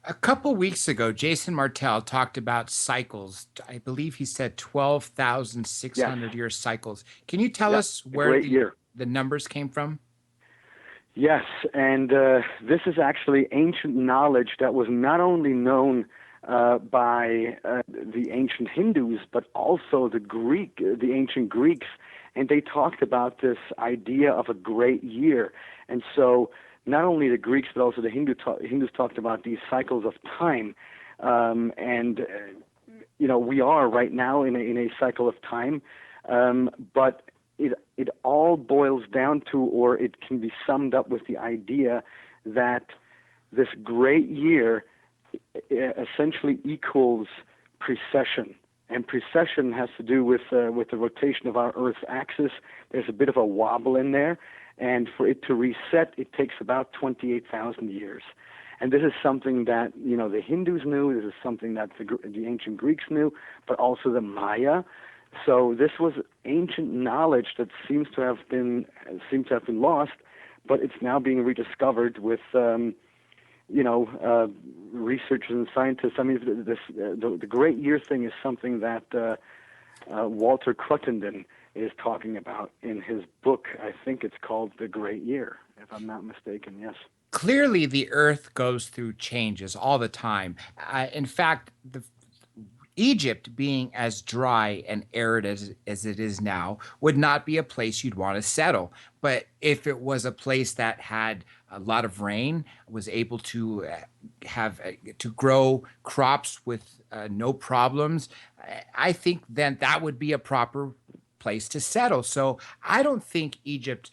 A couple weeks ago, Jason Martell talked about cycles. I believe he said 12,600 year cycles. Can you tell us where the numbers came from? Yes, and this is actually ancient knowledge that was not only known by the ancient Hindus, but also the ancient Greeks, and they talked about this idea of a great year. And so not only the Greeks, but also the Hindus talked about these cycles of time. We are right now in a cycle of time, but it all boils down to, or it can be summed up with the idea that this great year essentially equals precession. And precession has to do with the rotation of our Earth's axis. There's a bit of a wobble in there, and for it to reset, it takes about 28,000 years. And this is something that the Hindus knew. This is something that the ancient Greeks knew, but also the Maya. So this was ancient knowledge that seems to have been lost, but it's now being rediscovered with researchers and scientists. I mean, the great year thing is something that Walter Cruttenden is talking about in his book. I think it's called The Great Year, if I'm not mistaken. Yes. Clearly, the Earth goes through changes all the time. In fact, Egypt, being as dry and arid as it is now, would not be a place you'd want to settle. But if it was a place that had a lot of rain, was able to to grow crops with no problems, I think then that would be a proper place to settle. So I don't think Egypt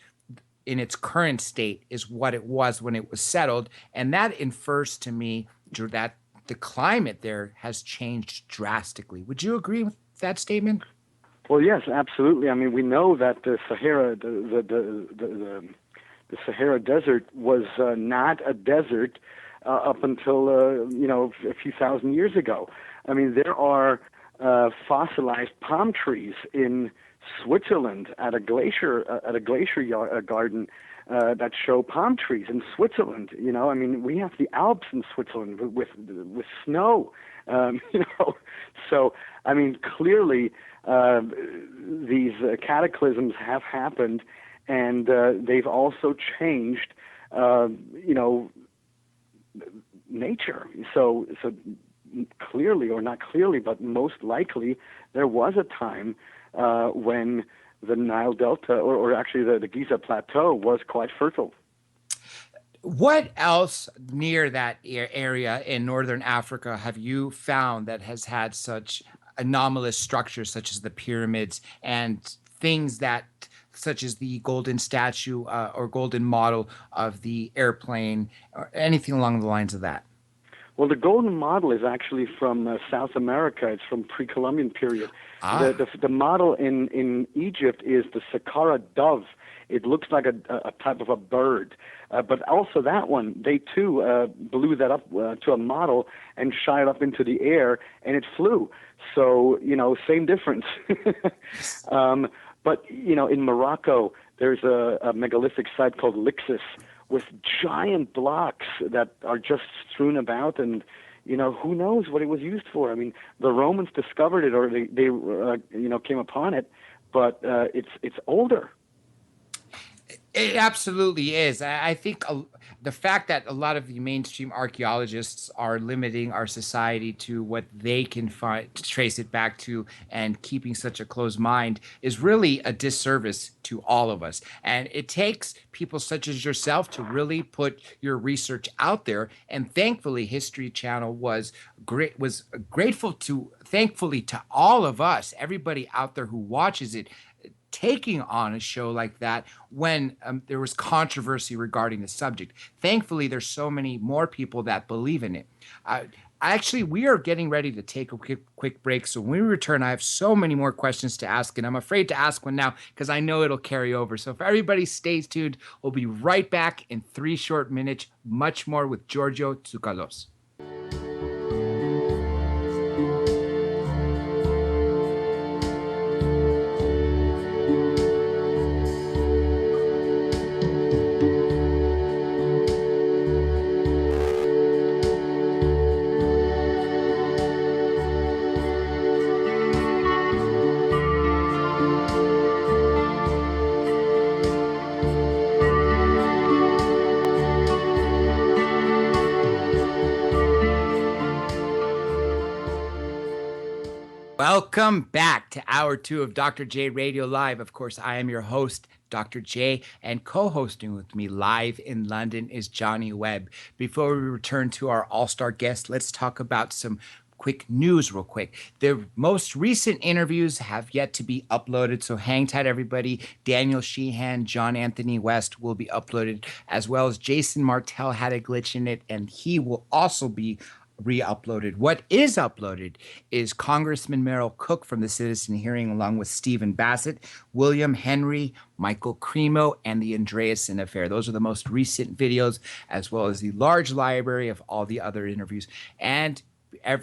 in its current state is what it was when it was settled. And that infers to me that the climate there has changed drastically. Would you agree with that statement? Well, yes, absolutely. I mean, we know that the Sahara, the Sahara Desert was not a desert up until a few thousand years ago. I mean, there are fossilized palm trees in Switzerland at a glacier garden that show palm trees in Switzerland. You know, I mean, we have the Alps in Switzerland with snow. So I mean, clearly these cataclysms have happened, and they've also changed, nature. So clearly, or not clearly, but most likely, there was a time when the Nile Delta, or actually the Giza Plateau, was quite fertile. What else near that area in northern Africa have you found that has had such anomalous structures, such as the pyramids and things that, such as the golden statue or golden model of the airplane, or anything along the lines of that? Well, the golden model is actually from South America. It's from pre-Columbian period. The model in Egypt is the Saqqara dove. It looks like a type of a bird. But also that one, they too blew that up to a model and shot it up into the air, and it flew. So, same difference. But, in Morocco, there's a megalithic site called Lixus with giant blocks that are just strewn about, and who knows what it was used for. I mean, the Romans discovered it, or they came upon it, but it's older. It absolutely is. I think the fact that a lot of the mainstream archaeologists are limiting our society to what they can find, trace it back to, and keeping such a closed mind is really a disservice to all of us. And it takes people such as yourself to really put your research out there. And thankfully, History Channel was grateful to, thankfully, to all of us, everybody out there who watches it, taking on a show like that when there was controversy regarding the subject. Thankfully, there's so many more people that believe in it. Actually, we are getting ready to take a quick break. So when we return, I have so many more questions to ask, and I'm afraid to ask one now because I know it'll carry over. So if everybody stays tuned, we'll be right back in 3 short minutes. Much more with Giorgio Tsoukalos. Welcome back to Hour 2 of Dr. J Radio Live. Of course, I am your host, Dr. J, and co-hosting with me live in London is Johnny Webb. Before we return to our all-star guest, let's talk about some quick news real quick. The most recent interviews have yet to be uploaded, so hang tight, everybody. Daniel Sheehan, John Anthony West will be uploaded, as well as Jason Martell had a glitch in it, and he will also be re-uploaded. What is uploaded is Congressman Merrill Cook from the Citizen Hearing, along with Stephen Bassett, William Henry, Michael Cremo, and the Andreessen Affair. Those are the most recent videos, as well as the large library of all the other interviews. And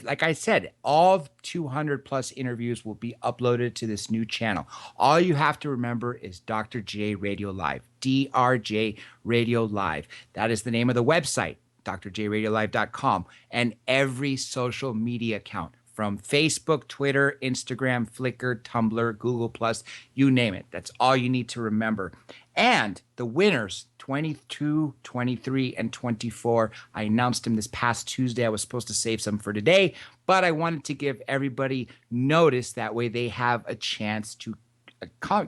like I said, all 200 plus interviews will be uploaded to this new channel. All you have to remember is Dr. J Radio Live, DRJ Radio Live. That is the name of the website, drjradiolive.com, and every social media account from Facebook, Twitter, Instagram, Flickr, Tumblr, Google+, you name it. That's all you need to remember. And the winners, 22, 23, and 24, I announced them this past Tuesday. I was supposed to save some for today, but I wanted to give everybody notice. That way they have a chance to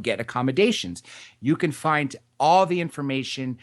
get accommodations. You can find all the information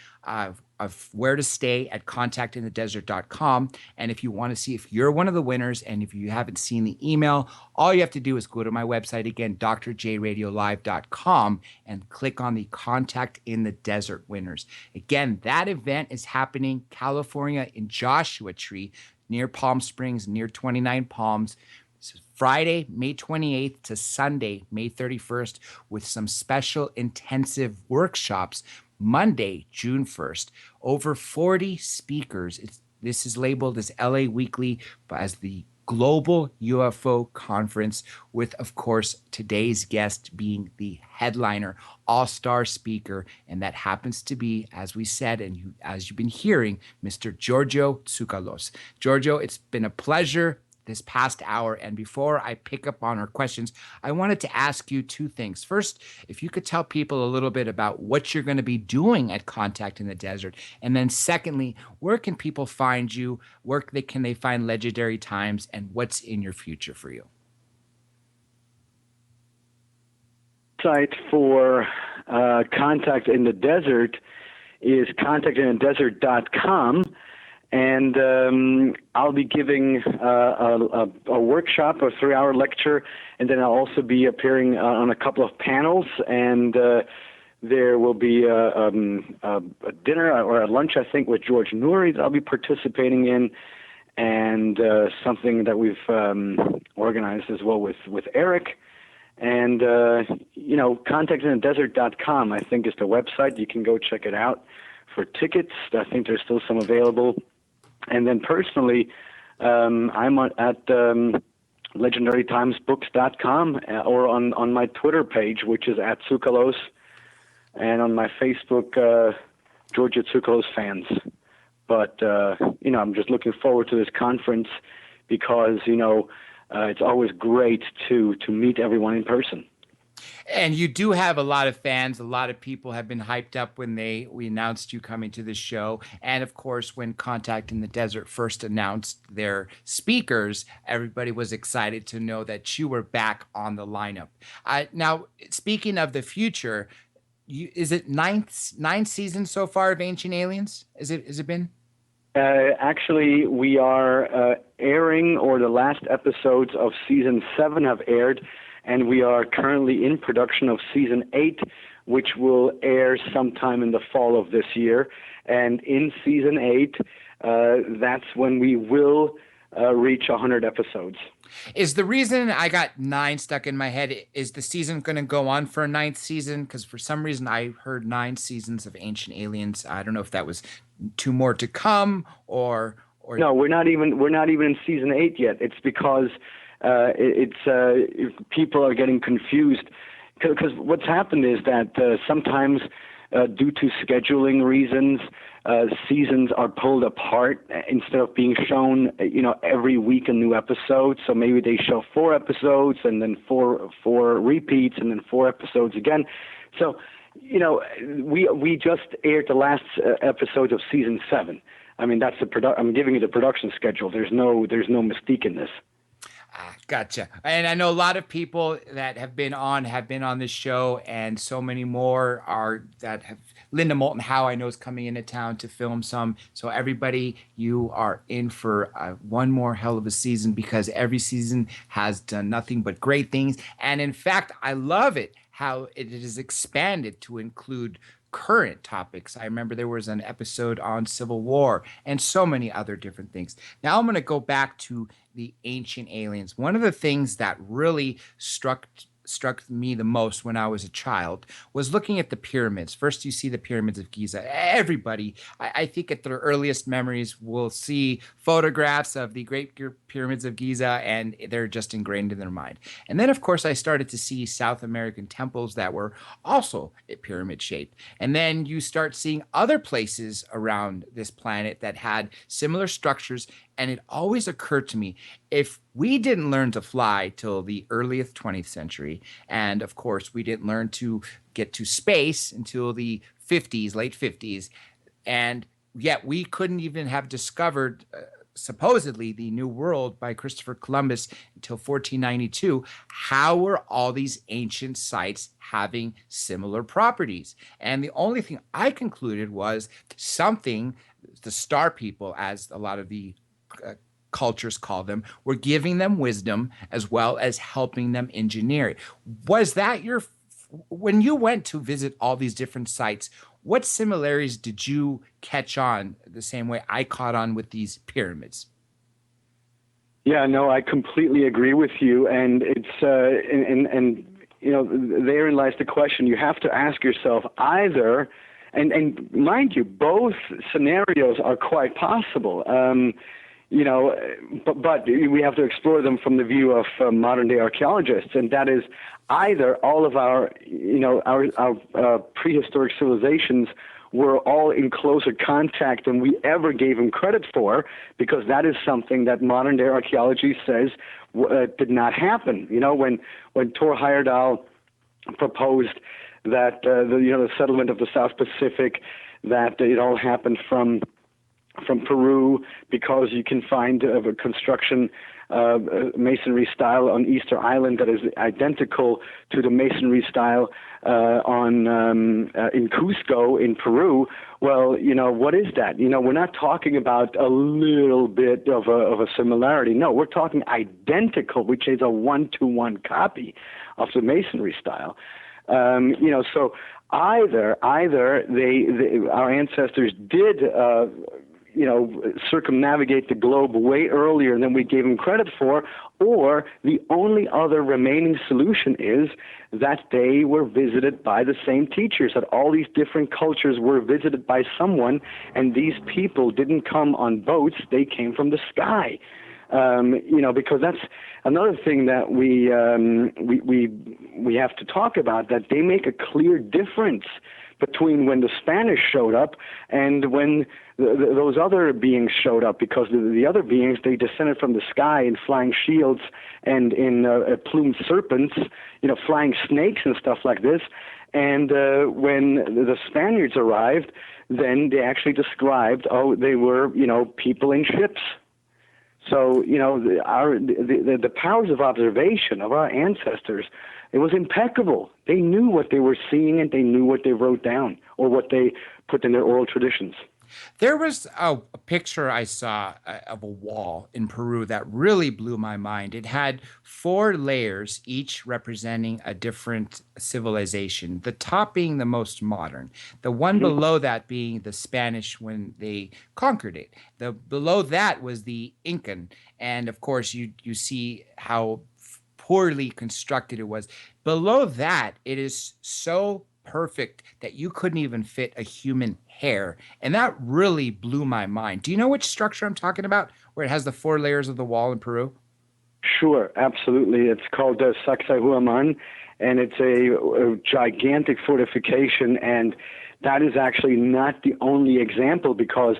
of where to stay at contactinthedesert.com. And if you want to see if you're one of the winners and if you haven't seen the email, all you have to do is go to my website again, drjradiolive.com, and click on the Contact in the Desert winners. Again, that event is happening California in Joshua Tree near Palm Springs, near 29 Palms. This is Friday, May 28th to Sunday, May 31st, with some special intensive workshops Monday, June 1st. Over 40 speakers. This is labeled as LA Weekly as the Global UFO Conference, with, of course, today's guest being the headliner, all-star speaker, and that happens to be, as we said, and as you've been hearing, Mr. Giorgio Tsoukalos. Giorgio, it's been a pleasure this past hour. And before I pick up on our questions, I wanted to ask you two things. First, if you could tell people a little bit about what you're going to be doing at Contact in the Desert. And then secondly, where can people find you? Where can they find Legendary Times, and what's in your future for you? Site for Contact in the Desert is contactinthedesert.com. And I'll be giving a workshop, a 3-hour lecture, and then I'll also be appearing on a couple of panels. And there will be a dinner or a lunch, I think, with George Noory that I'll be participating in, and something that we've organized as well with Eric. And, contactinthedesert.com, I think, is the website. You can go check it out for tickets. I think there's still some available. And then personally, I'm at legendarytimesbooks.com or on my Twitter page, which is at Tsoukalos, and on my Facebook, Giorgio Tsoukalos fans. But, I'm just looking forward to this conference because, it's always great to meet everyone in person. And you do have a lot of fans. A lot of people have been hyped up when we announced you coming to the show. And of course, when Contact in the Desert first announced their speakers, everybody was excited to know that you were back on the lineup. Now, speaking of the future, is it nine seasons so far of Ancient Aliens? Is it been? Actually, we are airing, or the last episodes of season 7 have aired. And we are currently in production of season 8, which will air sometime in the fall of this year. And in season 8, that's when we will reach 100 episodes. Is the reason I got 9 stuck in my head, is the season going to go on for a 9th season? Because for some reason I heard 9 seasons of Ancient Aliens. I don't know if that was 2 more to come or... No, we're not even in season 8 yet. It's because... people are getting confused because what's happened is that sometimes due to scheduling reasons, seasons are pulled apart instead of being shown, every week a new episode. So maybe they show 4 episodes and then four repeats and then 4 episodes again. So, we just aired the last episode of season 7. I mean, that's I'm giving you the production schedule. There's no mystique in this. Gotcha. And I know a lot of people that have been on this show, and so many more Linda Moulton Howe, I know, is coming into town to film some. So everybody, you are in for one more hell of a season, because every season has done nothing but great things. And in fact, I love it how it is expanded to include current topics. I remember there was an episode on Civil War and so many other different things. Now I'm going to go back to the Ancient Aliens. One of the things that really struck me the most when I was a child was looking at the pyramids. First, you see the pyramids of Giza. Everybody, I think at their earliest memories, will see photographs of the Great Pyramids of Giza, and they're just ingrained in their mind. And then, of course, I started to see South American temples that were also pyramid shaped. And then you start seeing other places around this planet that had similar structures. And it always occurred to me, if we didn't learn to fly till the earliest 20th century, and of course we didn't learn to get to space until the late 50s, and yet we couldn't even have discovered supposedly the New World by Christopher Columbus until 1492, how were all these ancient sites having similar properties? And the only thing I concluded was something, the star people, as a lot of the cultures call them, were giving them wisdom as well as helping them engineer it. Was that your, when you went to visit all these different sites, what similarities did you catch on the same way I caught on with these pyramids? Yeah, no, I completely agree with you, and it's and you know, therein lies the question. You have to ask yourself either, and mind you, both scenarios are quite possible. You know, but we have to explore them from the view of modern day archaeologists, and that is either all of our, you know, our prehistoric civilizations were all in closer contact than we ever gave them credit for, because that is something that modern day archaeology says did not happen. You know, when Thor Heyerdahl proposed that the settlement of the South Pacific, that it all happened from Peru, because you can find a construction masonry style on Easter Island that is identical to the masonry style in Cusco in Peru. Well, you know, what is that? You know, we're not talking about a little bit of a similarity. No, we're talking identical, which is a 1-to-1 copy of the masonry style. You know, so either our ancestors did circumnavigate the globe way earlier than we gave them credit for, or the only other remaining solution is that they were visited by the same teachers, that all these different cultures were visited by someone, and these people didn't come on boats, they came from the sky. You know, because that's another thing that we have to talk about, that they make a clear difference between when the Spanish showed up and when those other beings showed up, because the other beings, they descended from the sky in flying shields and in plumed serpents, you know, flying snakes and stuff like this. And when the Spaniards arrived, then they actually described, they were, you know, people in ships. So, you know, the powers of observation of our ancestors, it was impeccable. They knew what they were seeing, and they knew what they wrote down or what they put in their oral traditions. There was a picture I saw of a wall in Peru that really blew my mind. It had 4 layers, each representing a different civilization, the top being the most modern, the one below that being the Spanish when they conquered it. The below that was the Incan. And of course, you see how poorly constructed it was. Below that, it is so perfect that you couldn't even fit a human hair. And that really blew my mind. Do you know which structure I'm talking about, where it has the 4 layers of the wall in Peru? Sure, absolutely. It's called Sacsayhuaman, and it's a gigantic fortification, and that is actually not the only example, because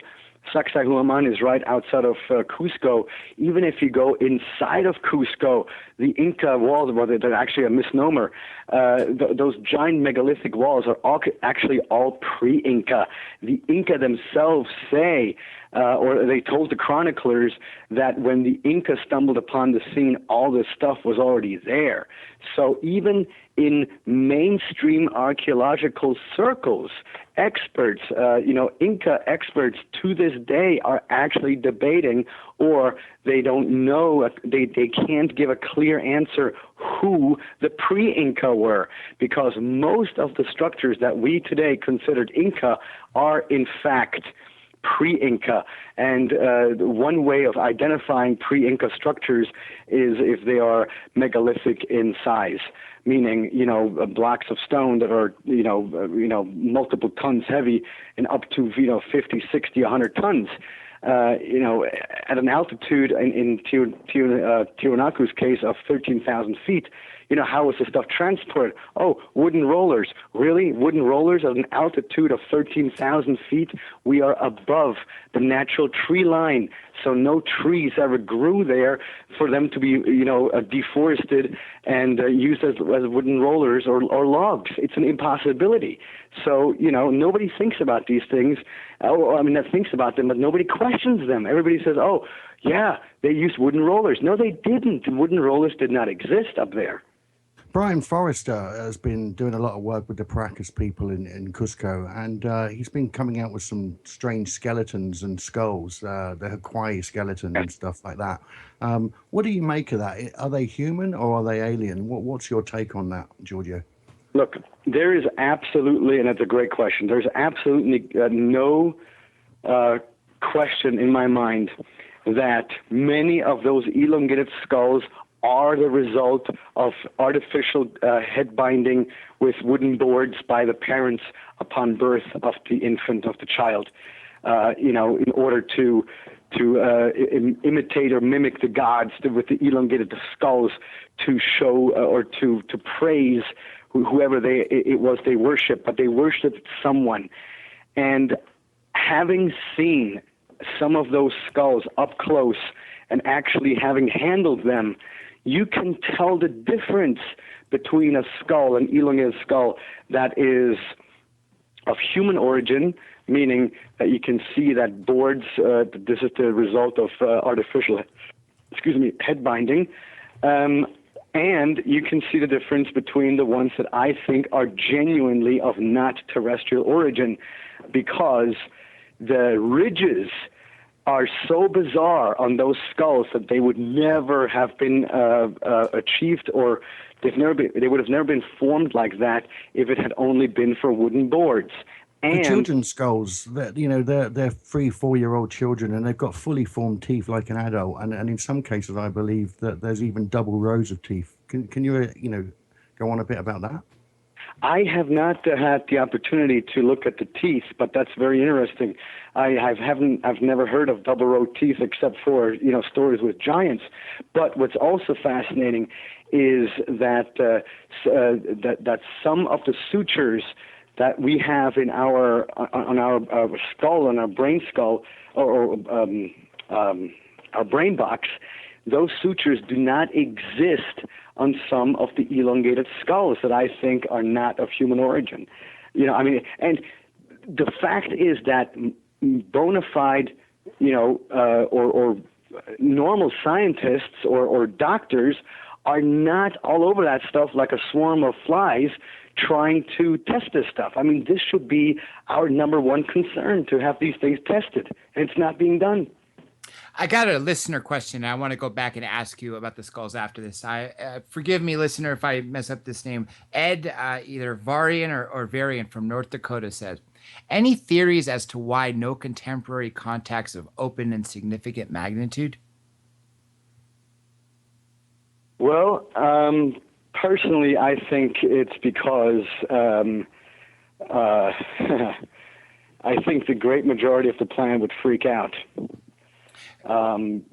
Sacsayhuaman is right outside of Cusco. Even if you go inside of Cusco, the Inca walls, well, they're actually a misnomer. Those giant megalithic walls are actually all pre-Inca. The Inca themselves say, or they told the chroniclers, that when the Inca stumbled upon the scene, all this stuff was already there. So even in mainstream archaeological circles, experts, Inca experts to this day are actually debating, or they don't know, they can't give a clear answer who the pre-Inca were, because most of the structures that we today considered Inca are in fact pre-Inca. And one way of identifying pre-Inca structures is if they are megalithic in size, meaning, you know, blocks of stone that are, multiple tons heavy and up to, 50, 60, 100 tons. At an altitude in Tiwanaku's case of 13,000 feet, how was the stuff transported? Oh, wooden rollers. Really? Wooden rollers at an altitude of 13,000 feet? We are above the natural tree line. So no trees ever grew there for them to be, deforested and used as wooden rollers or logs. It's an impossibility. So, nobody thinks about these things. That thinks about them, but nobody questions them. Everybody says, oh, yeah, they used wooden rollers. No, they didn't. Wooden rollers did not exist up there. Brian Forrester has been doing a lot of work with the Paracas people in Cusco, and he's been coming out with some strange skeletons and skulls, the Hawaii skeleton and stuff like that. What do you make of that? Are they human or are they alien? What's your take on that, Giorgio? Look, there is absolutely, and that's a great question, there's absolutely no question in my mind that many of those elongated skulls are the result of artificial head binding with wooden boards by the parents upon birth of the infant, of the child, in order to imitate or mimic the gods with the elongated skulls to show or to praise whoever it was they worship, but they worshiped someone. And having seen some of those skulls up close and actually having handled them, you can tell the difference between a skull, an elongated skull that is of human origin, meaning that you can see that boards, this is the result of artificial, head binding, and you can see the difference between the ones that I think are genuinely of not terrestrial origin, because the ridges are so bizarre on those skulls that they would never have been achieved, or they would have never been formed like that if it had only been for wooden boards. And the children's skulls, they're 3-4-year-old children, and they've got fully formed teeth like an adult, and in some cases, I believe that there's even double rows of teeth. Can you go on a bit about that? I have not had the opportunity to look at the teeth, but that's very interesting. I've never heard of double row teeth except for stories with giants. But what's also fascinating is that that some of the sutures that we have in our skull, on our brain skull, or our brain box, those sutures do not exist on some of the elongated skulls that I think are not of human origin. And the fact is that bona fide, or normal scientists or doctors are not all over that stuff like a swarm of flies trying to test this stuff. This should be our number one concern, to have these things tested, and it's not being done. I got a listener question. I want to go back and ask you about the skulls after this. Forgive me, listener, if I mess up this name. Ed, either Varian or Varian from North Dakota, says, any theories as to why no contemporary contacts of open and significant magnitude? Well, personally, I think it's because I think the great majority of the planet would freak out.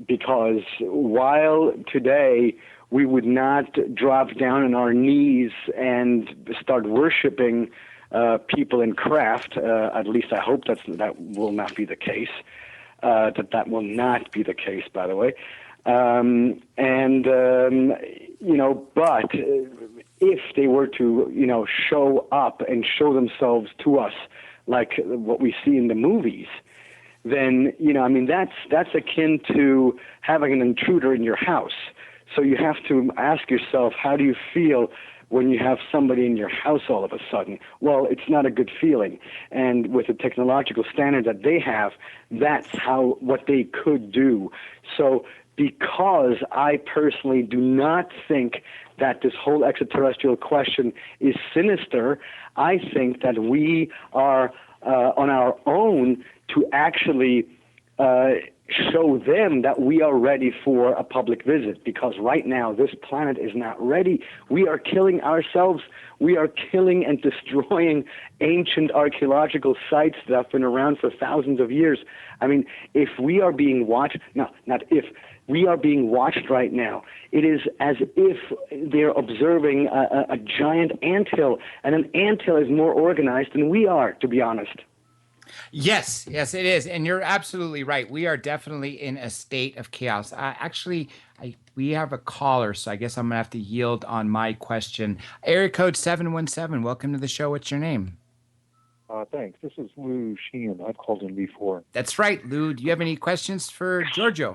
Because while today we would not drop down on our knees and start worshiping people in craft, at least I hope that will not be the case. That will not be the case, by the way. But if they were to, show up and show themselves to us like what we see in the movies, then, that's akin to having an intruder in your house. So you have to ask yourself, how do you feel when you have somebody in your house all of a sudden? Well, it's not a good feeling. And with the technological standard that they have, that's what they could do. So because I personally do not think that this whole extraterrestrial question is sinister, I think that we are on our own to actually show them that we are ready for a public visit, because right now this planet is not ready. We are killing ourselves. We are killing and destroying ancient archaeological sites that have been around for thousands of years. I mean, if we are being watched, no, not if, we are being watched right now. It is as if they're observing a giant anthill, and an anthill is more organized than we are, to be honest. Yes, yes, it is. And you're absolutely right. We are definitely in a state of chaos. We have a caller, so I guess I'm going to have to yield on my question. Area code 717, welcome to the show. What's your name? Thanks. This is Lou Sheehan. I've called in before. That's right, Lou. Do you have any questions for Giorgio?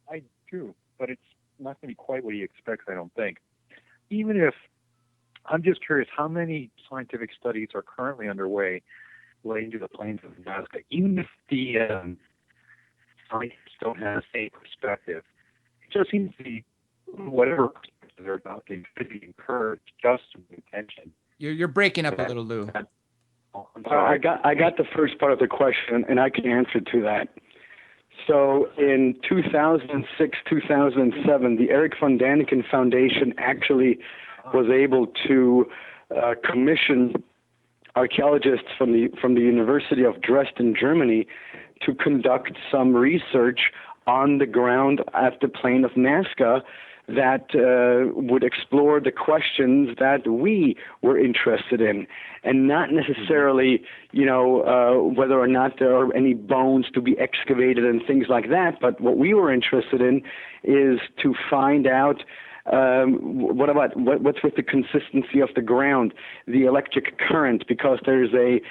I do, but it's not going to be quite what he expects, I don't think. Even if, I'm just curious, how many scientific studies are currently underway relating to the plains of Nazca? Even if the scientists don't have the same perspective, it just seems to be whatever perspective they're adopting should be encouraged just with intention. You're breaking up a little, Lou. I got the first part of the question, and I can answer to that. So in 2006, 2007, the Eric von Daniken Foundation actually was able to commission archaeologists from the University of Dresden, Germany, to conduct some research on the ground at the plain of Nazca that would explore the questions that we were interested in, and not necessarily, whether or not there are any bones to be excavated and things like that. But what we were interested in is to find out what's with the consistency of the ground, the electric current, because there's a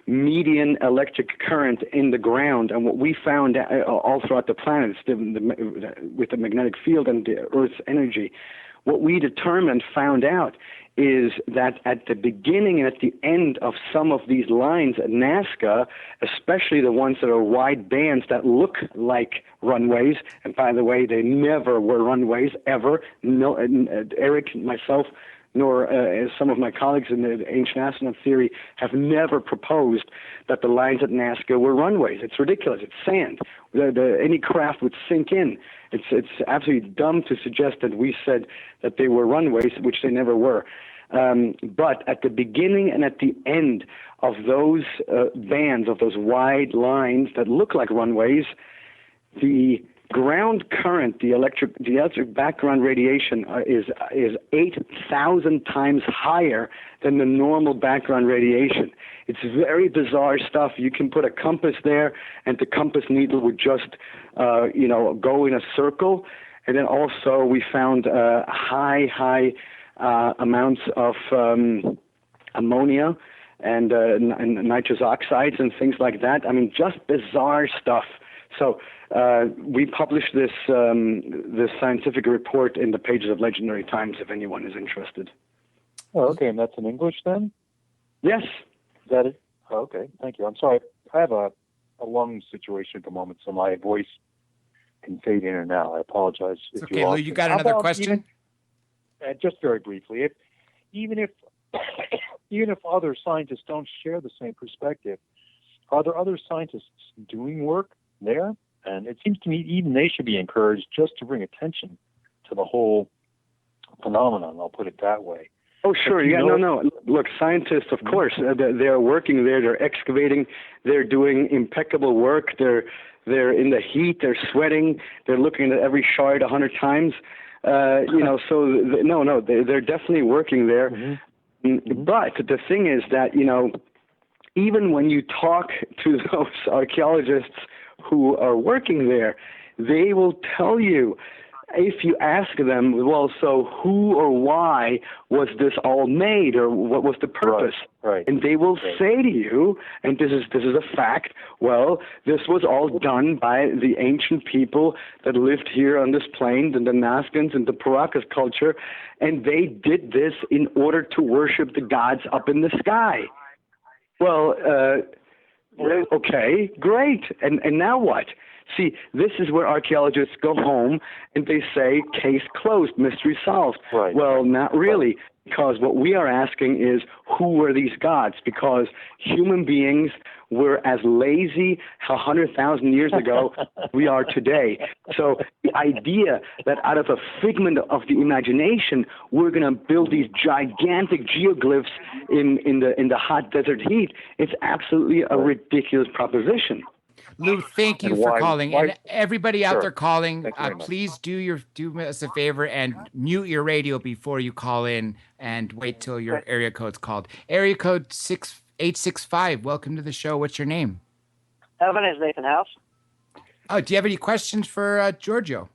median electric current in the ground, and what we found all throughout the planet with the magnetic field and the Earth's energy, what we found out is that at the beginning and at the end of some of these lines at Nazca, especially the ones that are wide bands that look like runways, and by the way, they never were runways, ever. No, Eric, myself, nor some of my colleagues in the ancient astronaut theory have never proposed that the lines at Nazca were runways. It's ridiculous. It's sand. Any craft would sink in. It's absolutely dumb to suggest that we said that they were runways, which they never were. But at the beginning and at the end of those bands, of those wide lines that look like runways, the ground current, the electric background radiation is 8,000 times higher than the normal background radiation. It's very bizarre stuff. You can put a compass there, and the compass needle would just, go in a circle. And then also we found high amounts of ammonia and nitrous oxides and things like that. I mean, just bizarre stuff. So we published this scientific report in the pages of Legendary Times if anyone is interested. Oh, okay, and that's in English then? Yes. Is that it? Oh, okay, thank you. I'm sorry. I have a lung situation at the moment, so my voice can fade in and out. I apologize. It's okay, Lou. You got another question? Just very briefly, even if other scientists don't share the same perspective, are there other scientists doing work there? And it seems to me even they should be encouraged just to bring attention to the whole phenomenon. I'll put it that way. Oh, sure. Yeah, no. Look, scientists, of course, they're working there. They're excavating. They're doing impeccable work. They're in the heat. They're sweating. They're looking at every shard 100 times. So they're definitely working there. Mm-hmm. But the thing is that, even when you talk to those archaeologists who are working there, they will tell you, if you ask them, well, so who or why was this all made, or what was the purpose? Right. And they will say to you, and this is a fact, well, this was all done by the ancient people that lived here on this plain, the Nazcans and the Paracas culture, and they did this in order to worship the gods up in the sky. Well, okay, great. And now what? See, this is where archaeologists go home and they say, case closed, mystery solved. Right. Well, not really, because what we are asking is, who were these gods? Because human beings were as lazy 100,000 years ago as we are today. So the idea that out of a figment of the imagination, we're going to build these gigantic geoglyphs in the hot desert heat, it's absolutely a ridiculous proposition. Lou, thank you And for why- calling. why- And everybody out Sure. there calling, Thank you very much. please do us a favor and mute your radio before you call in and wait till your area code's called. Area code 6865. Welcome to the show. What's your name? My name is Nathan House. Oh, do you have any questions for Giorgio?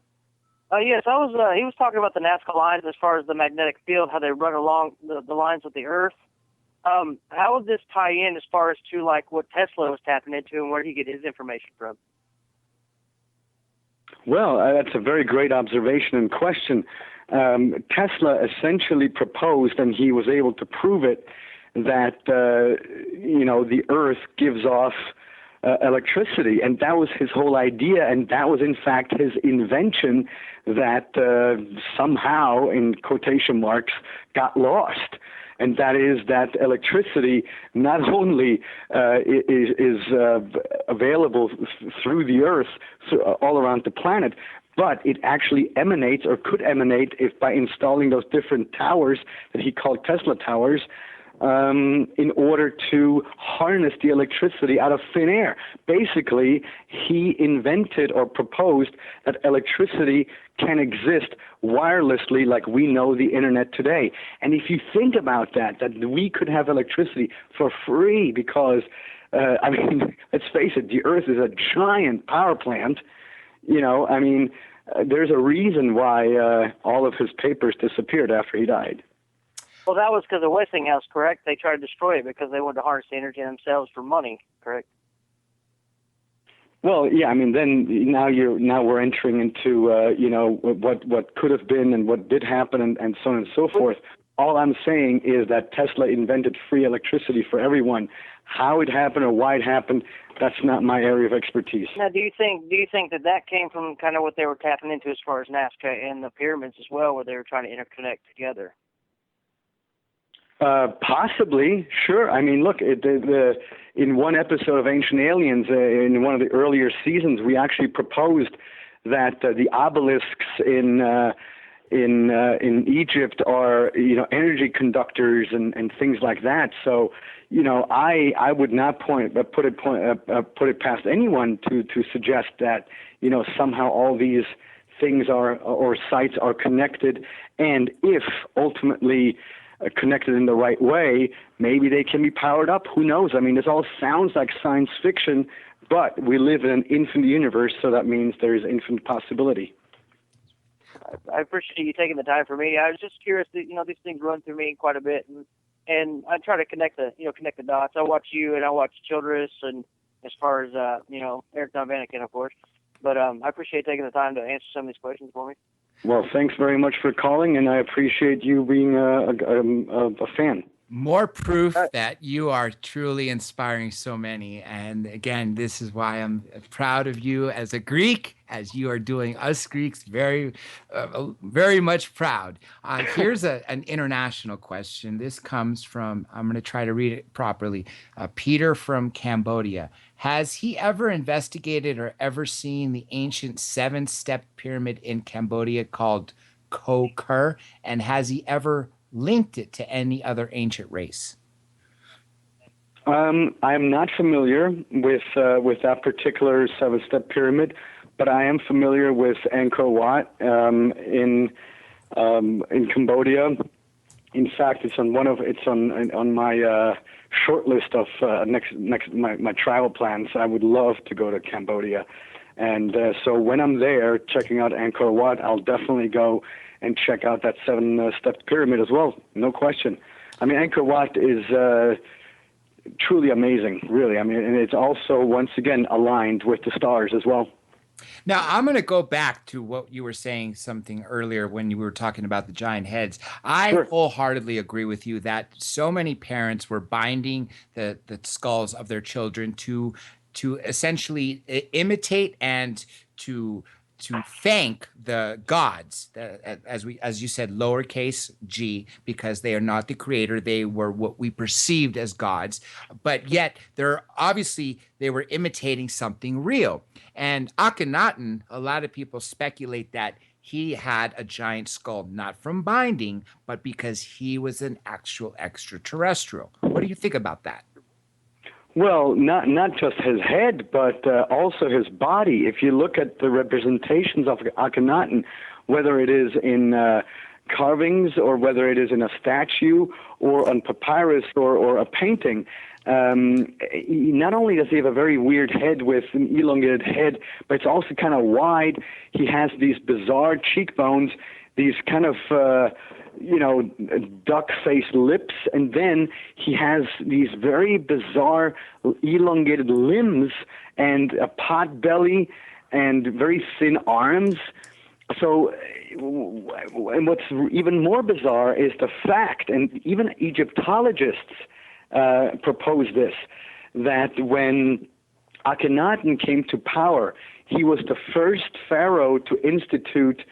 Yes, he was talking about the Nazca lines as far as the magnetic field, how they run along the lines of the Earth. How would this tie in as far as to like what Tesla was tapping into and where he get his information from? Well, that's a very great observation and question. Tesla essentially proposed, and he was able to prove it, that the Earth gives off electricity, and that was his whole idea, and that was in fact his invention that somehow, in quotation marks, got lost. And that is that electricity not only is available through the Earth, all around the planet, but it actually emanates or could emanate if by installing those different towers that he called Tesla towers, in order to harness the electricity out of thin air. Basically, he invented or proposed that electricity can exist wirelessly like we know the internet today. And if you think about that we could have electricity for free because, let's face it, the Earth is a giant power plant. There's a reason why all of his papers disappeared after he died. Well, that was because of Westinghouse, correct? They tried to destroy it because they wanted to harness the energy themselves for money, correct? Well, yeah, then now we're entering into what could have been and what did happen and so on and so forth. All I'm saying is that Tesla invented free electricity for everyone. How it happened or why it happened, that's not my area of expertise. Now, do you think that came from kind of what they were tapping into as far as Nazca and the pyramids as well, where they were trying to interconnect together? Possibly, sure. Look, in one episode of Ancient Aliens, in one of the earlier seasons, we actually proposed that the obelisks in Egypt are energy conductors and things like that. So I would not put it past anyone to suggest that somehow all these things or sites are connected, and if ultimately connected in the right way, maybe they can be powered up. Who knows? This all sounds like science fiction, but we live in an infinite universe, so that means there is infinite possibility. I appreciate you taking the time for me. I was just curious that, these things run through me quite a bit, and I try to connect the dots. I watch you and I watch Childress, and as far as Eric Von Vanaken, of course. But I appreciate taking the time to answer some of these questions for me. Well, thanks very much for calling, and I appreciate you being a fan. More proof that you are truly inspiring so many. And again, this is why I'm proud of you as a Greek, as you are doing us Greeks very, very much proud. Here's an international question. This comes from, I'm going to try to read it properly, Peter from Cambodia. Has he ever investigated or ever seen the ancient 7-step pyramid in Cambodia called Ko Ker? And has he ever linked it to any other ancient race? I'm not familiar with that particular 7-step pyramid, but I am familiar with Angkor Wat in Cambodia. In fact, it's on my short list of my travel plans. I would love to go to Cambodia, and so when I'm there checking out Angkor Wat, I'll definitely go and check out that 7-step pyramid as well. No question. Angkor Wat is truly amazing, really. And it's also, once again, aligned with the stars as well. Now, I'm going to go back to what you were saying something earlier when you were talking about the giant heads. I wholeheartedly agree with you that so many parents were binding the skulls of their children to to essentially imitate and to thank the gods, as you said, lowercase g, because they are not the creator. They were what we perceived as gods, but yet they were imitating something real. And Akhenaten, a lot of people speculate that he had a giant skull, not from binding, but because he was an actual extraterrestrial. What do you think about that? Well, not just his head, but also his body. If you look at the representations of Akhenaten, whether it is in carvings or whether it is in a statue or on papyrus or a painting, not only does he have a very weird head with an elongated head, but it's also kind of wide. He has these bizarre cheekbones, these kind of duck-faced lips, and then he has these very bizarre elongated limbs and a pot belly and very thin arms. So, and what's even more bizarre is the fact, and even Egyptologists propose this, that when Akhenaten came to power, he was the first pharaoh to institute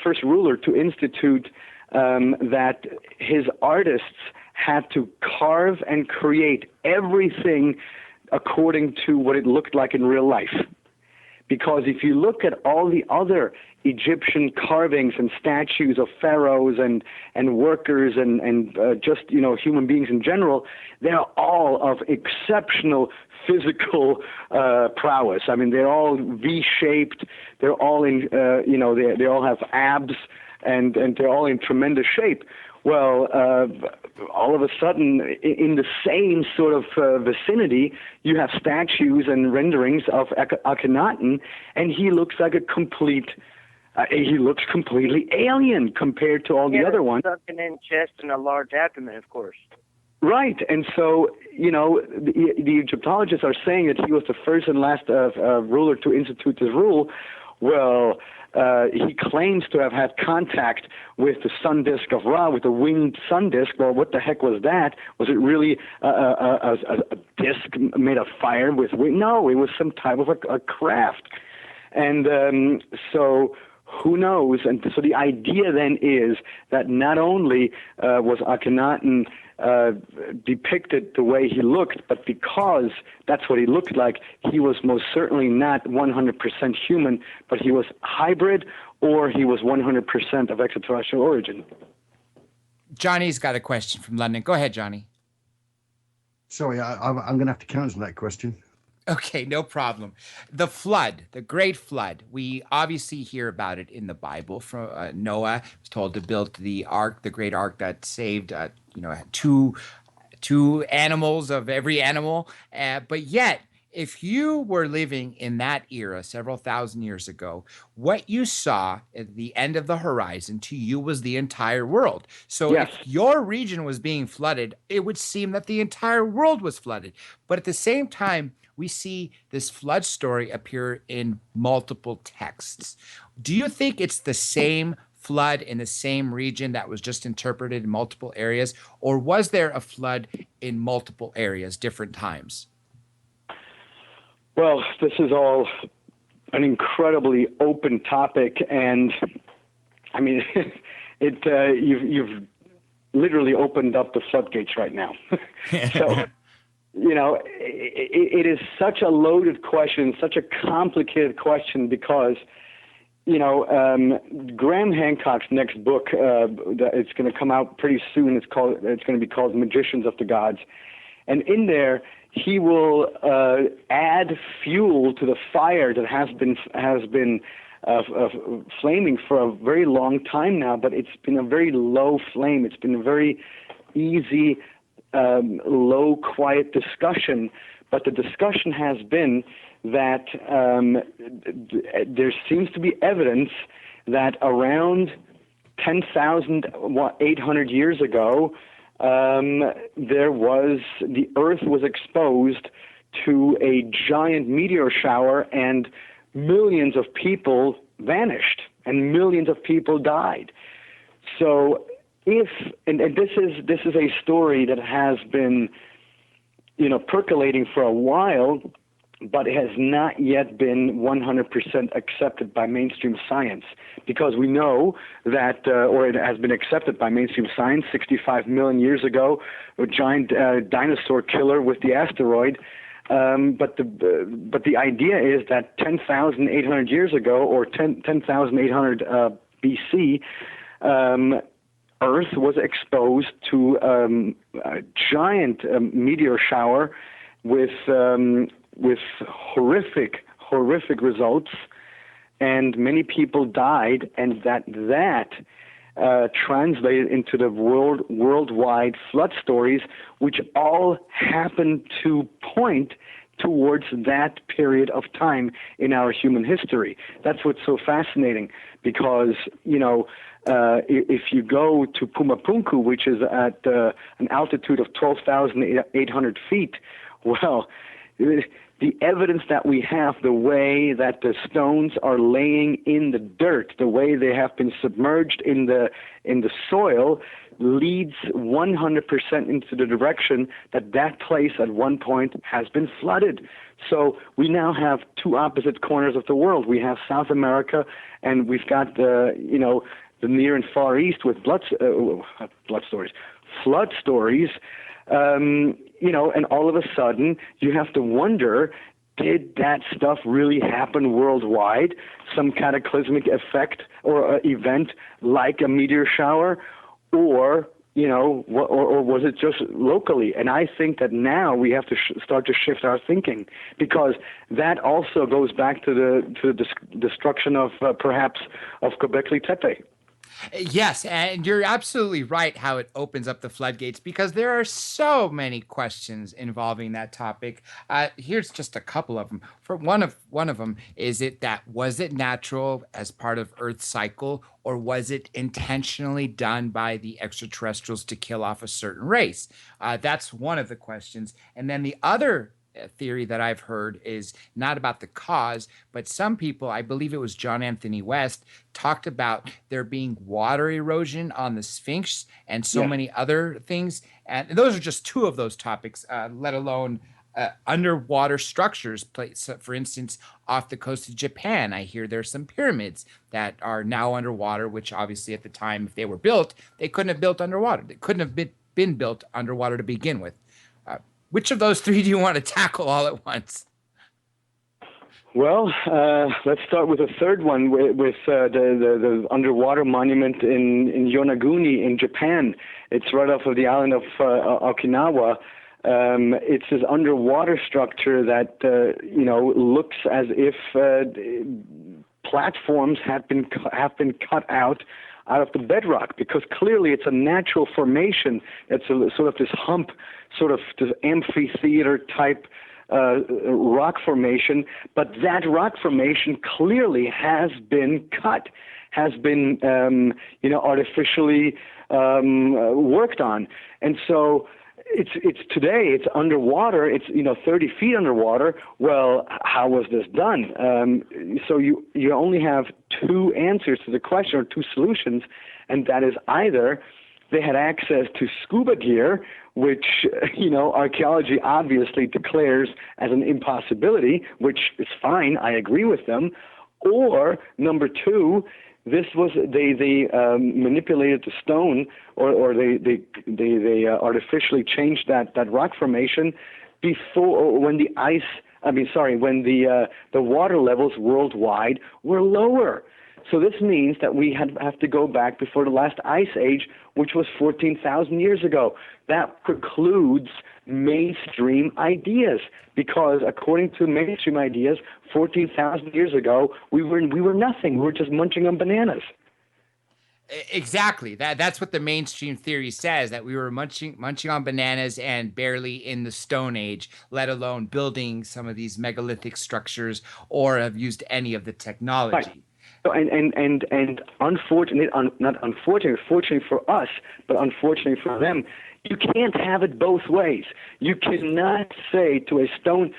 first ruler to institute that his artists had to carve and create everything according to what it looked like in real life. Because if you look at all the other Egyptian carvings and statues of pharaohs and workers and just human beings in general, they're all of exceptional physical prowess. I mean, they're all V-shaped. They're all in they all have abs and they're all in tremendous shape. Well, all of a sudden, in the same sort of vicinity, you have statues and renderings of Akhenaten, and he looks like a complete. He looks completely alien compared to all the other ones. Sunken in chest and a large abdomen, of course. Right, and so the Egyptologists are saying that he was the first and last ruler to institute this rule. Well, he claims to have had contact with the sun disk of Ra, with the winged sun disk. Well, what the heck was that? Was it really a disk made of fire with wing? No, it was some type of a craft. And so who knows? And so the idea then is that not only was Akhenaten depicted the way he looked, but because that's what he looked like, he was most certainly not 100% human, but he was hybrid or he was 100% of extraterrestrial origin. Johnny's got a question from London. Go ahead, Johnny. Sorry, I'm going to have to cancel that question. Okay, no problem. The flood, the great flood, we obviously hear about it in the Bible. From Noah was told to build the ark, the great ark that saved, two animals of every animal. But yet, if you were living in that era several thousand years ago, what you saw at the end of the horizon to you was the entire world. So yes. If your region was being flooded, it would seem that the entire world was flooded. But at the same time, we see this flood story appear in multiple texts. Do you think it's the same flood in the same region that was just interpreted in multiple areas, or was there a flood in multiple areas, different times? Well, this is all an incredibly open topic, and I mean, you've literally opened up the floodgates right now. So. It is such a loaded question, such a complicated question because, Graham Hancock's next book, it's going to come out pretty soon. It's going to be called Magicians of the Gods. And in there, he will add fuel to the fire that has been flaming for a very long time now, but it's been a very low flame. It's been a very easy, low, quiet discussion, but the discussion has been that there seems to be evidence that around 10,800 years ago, the Earth was exposed to a giant meteor shower, and millions of people vanished, and millions of people died. So. And this is a story that has been, percolating for a while, but it has not yet been 100% accepted by mainstream science, because we know that, or it has been accepted by mainstream science 65 million years ago, a giant dinosaur killer with the asteroid. But the idea is that 10,800 years ago, or 10,800 BC, Earth was exposed to a giant meteor shower with horrific results, and many people died, and that translated into the worldwide flood stories, which all happen to point towards that period of time in our human history. That's what's so fascinating, because, if you go to Pumapunku, which is at an altitude of 12,800 feet, well, the evidence that we have, the way that the stones are laying in the dirt, the way they have been submerged in the soil, leads 100% into the direction that place at one point has been flooded. So we now have two opposite corners of the world. We have South America, and we've got the Near and Far East with flood stories. And all of a sudden you have to wonder, did that stuff really happen worldwide? Some cataclysmic effect or event like a meteor shower, or was it just locally? And I think that now we have to start to shift our thinking, because that also goes back to the destruction of perhaps of Göbekli Tepe. Yes, and you're absolutely right how it opens up the floodgates, because there are so many questions involving that topic. Here's just a couple of them. For one of them, was it natural as part of Earth's cycle, or was it intentionally done by the extraterrestrials to kill off a certain race? That's one of the questions. And then the other theory that I've heard is not about the cause, but some people, I believe it was John Anthony West, talked about there being water erosion on the Sphinx and so many other things. And those are just two of those topics, let alone underwater structures. For instance, off the coast of Japan, I hear there's some pyramids that are now underwater, which obviously at the time, if they were built, they couldn't have built underwater. They couldn't have been built underwater to begin with. Which of those three do you want to tackle all at once? Well, let's start with the third one, with the underwater monument in Yonaguni in Japan. It's right off of the island of Okinawa. It's this underwater structure that looks as if platforms have been cut out of the bedrock, because clearly it's a natural formation. It's sort of this hump, sort of this amphitheater type rock formation, but that rock formation clearly has been cut, has been artificially worked on, and so it's today it's underwater. It's 30 feet underwater. Well, how was this done? So you only have two answers to the question, or two solutions, and that is either they had access to scuba gear, which archaeology obviously declares as an impossibility, which is fine. I agree with them. Or number two, this was they manipulated the stone, or they artificially changed that rock formation before, when the water levels worldwide were lower. So this means that we have to go back before the last ice age, which was 14,000 years ago. That precludes mainstream ideas, because according to mainstream ideas, 14,000 years ago, we were nothing. We were just munching on bananas. Exactly. That's what the mainstream theory says, that we were munching on bananas and barely in the Stone Age, let alone building some of these megalithic structures or have used any of the technology. Right. So, and fortunately for us, but unfortunately for them, You can't have it both ways. You cannot say to a Stone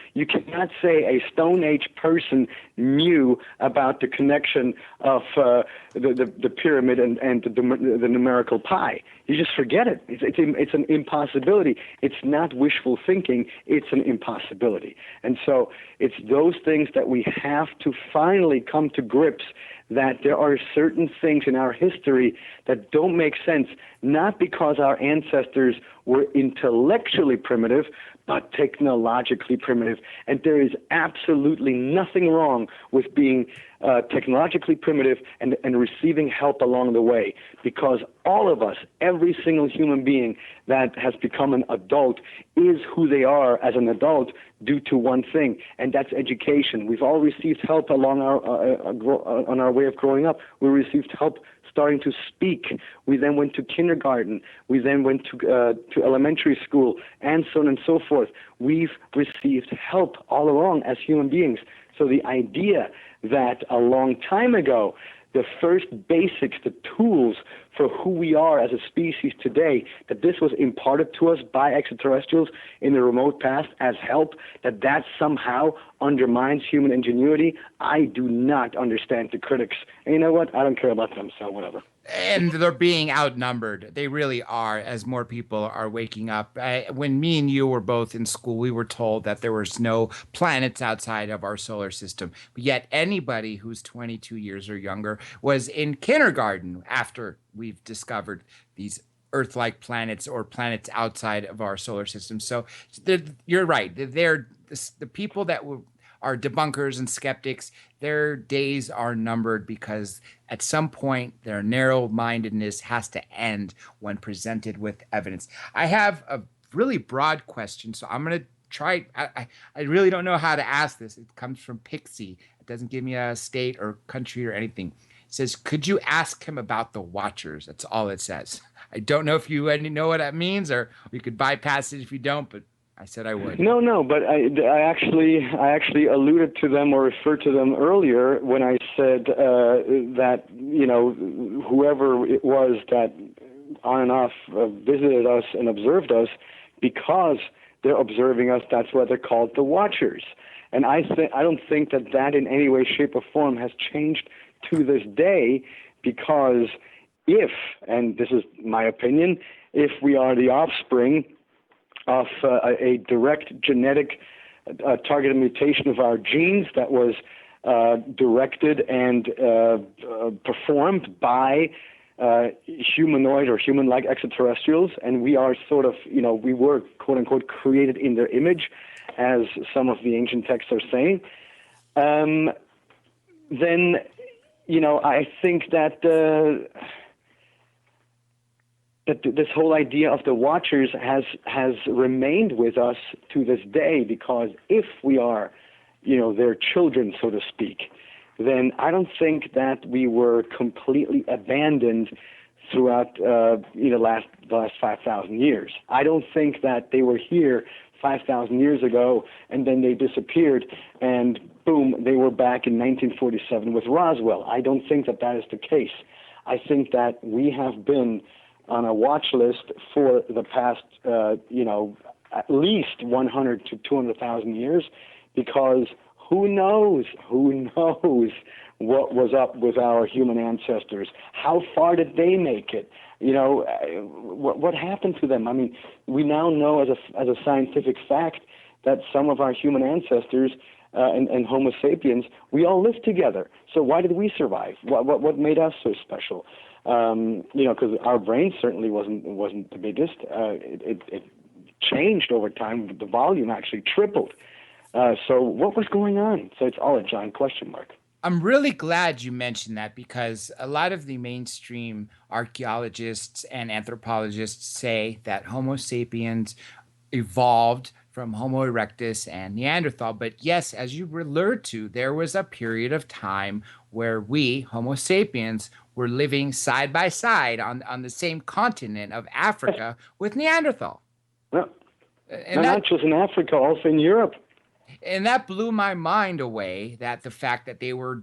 Age person knew about the connection of the pyramid and the numerical pi. You just forget it. It's an impossibility. It's not wishful thinking. It's an impossibility. And so it's those things that we have to finally come to grips, that there are certain things in our history that don't make sense, not because our ancestors were intellectually primitive, but technologically primitive. And there is absolutely nothing wrong with being technologically primitive and receiving help along the way, because all of us, every single human being that has become an adult, is who they are as an adult due to one thing, and that's education. We've all received help along on our way of growing up. We received help starting to speak. We then went to kindergarten. We then went to elementary school, and so on and so forth. We've received help all along as human beings. So the idea that a long time ago, the first basics, the tools for who we are as a species today, that this was imparted to us by extraterrestrials in the remote past as help, that somehow undermines human ingenuity, I do not understand the critics. And you know what? I don't care about them, so whatever. And they're being outnumbered. They really are, as more people are waking up. When me and you were both in school, we were told that there was no planets outside of our solar system. But yet anybody who's 22 years or younger was in kindergarten after we've discovered these Earth-like planets or planets outside of our solar system. So you're right. They're the people that are debunkers and skeptics. Their days are numbered, because at some point their narrow-mindedness has to end when presented with evidence. I have a really broad question, so I'm going to try. I really don't know how to ask this. It comes from Pixie. It doesn't give me a state or country or anything. It says, could you ask him about the Watchers? That's all it says. I don't know if you know what that means, or we could bypass it if you don't, but I said I would. No, but I actually alluded to them or referred to them earlier when I said that, whoever it was that on and off visited us and observed us, because they're observing us, that's why they're called the Watchers. And I don't think that in any way, shape, or form has changed to this day, because if, and this is my opinion, if we are the offspring of a direct genetic targeted mutation of our genes that was directed and performed by humanoid or human-like extraterrestrials, and we are sort of, we were, quote-unquote, created in their image, as some of the ancient texts are saying, then, I think that that this whole idea of the Watchers has remained with us to this day, because if we are, their children, so to speak, then I don't think that we were completely abandoned throughout the last 5,000 years. I don't think that they were here 5,000 years ago and then they disappeared and boom, they were back in 1947 with Roswell. I don't think that is the case. I think that we have been on a watch list for the past, at least 100 to 200,000 years, because who knows what was up with our human ancestors? How far did they make it? What happened to them? I mean, we now know as a scientific fact that some of our human ancestors and Homo sapiens, we all lived together. So why did we survive? What made us so special? Because our brain certainly wasn't the biggest. It changed over time. The volume actually tripled. So what was going on? So it's all a giant question mark. I'm really glad you mentioned that, because a lot of the mainstream archaeologists and anthropologists say that Homo sapiens evolved from Homo erectus and Neanderthal. But yes, as you allured to, there was a period of time where we, Homo sapiens, were living side by side on the same continent of Africa with Neanderthal. Well, and not just in Africa, also in Europe. And that blew my mind away, that the fact that they were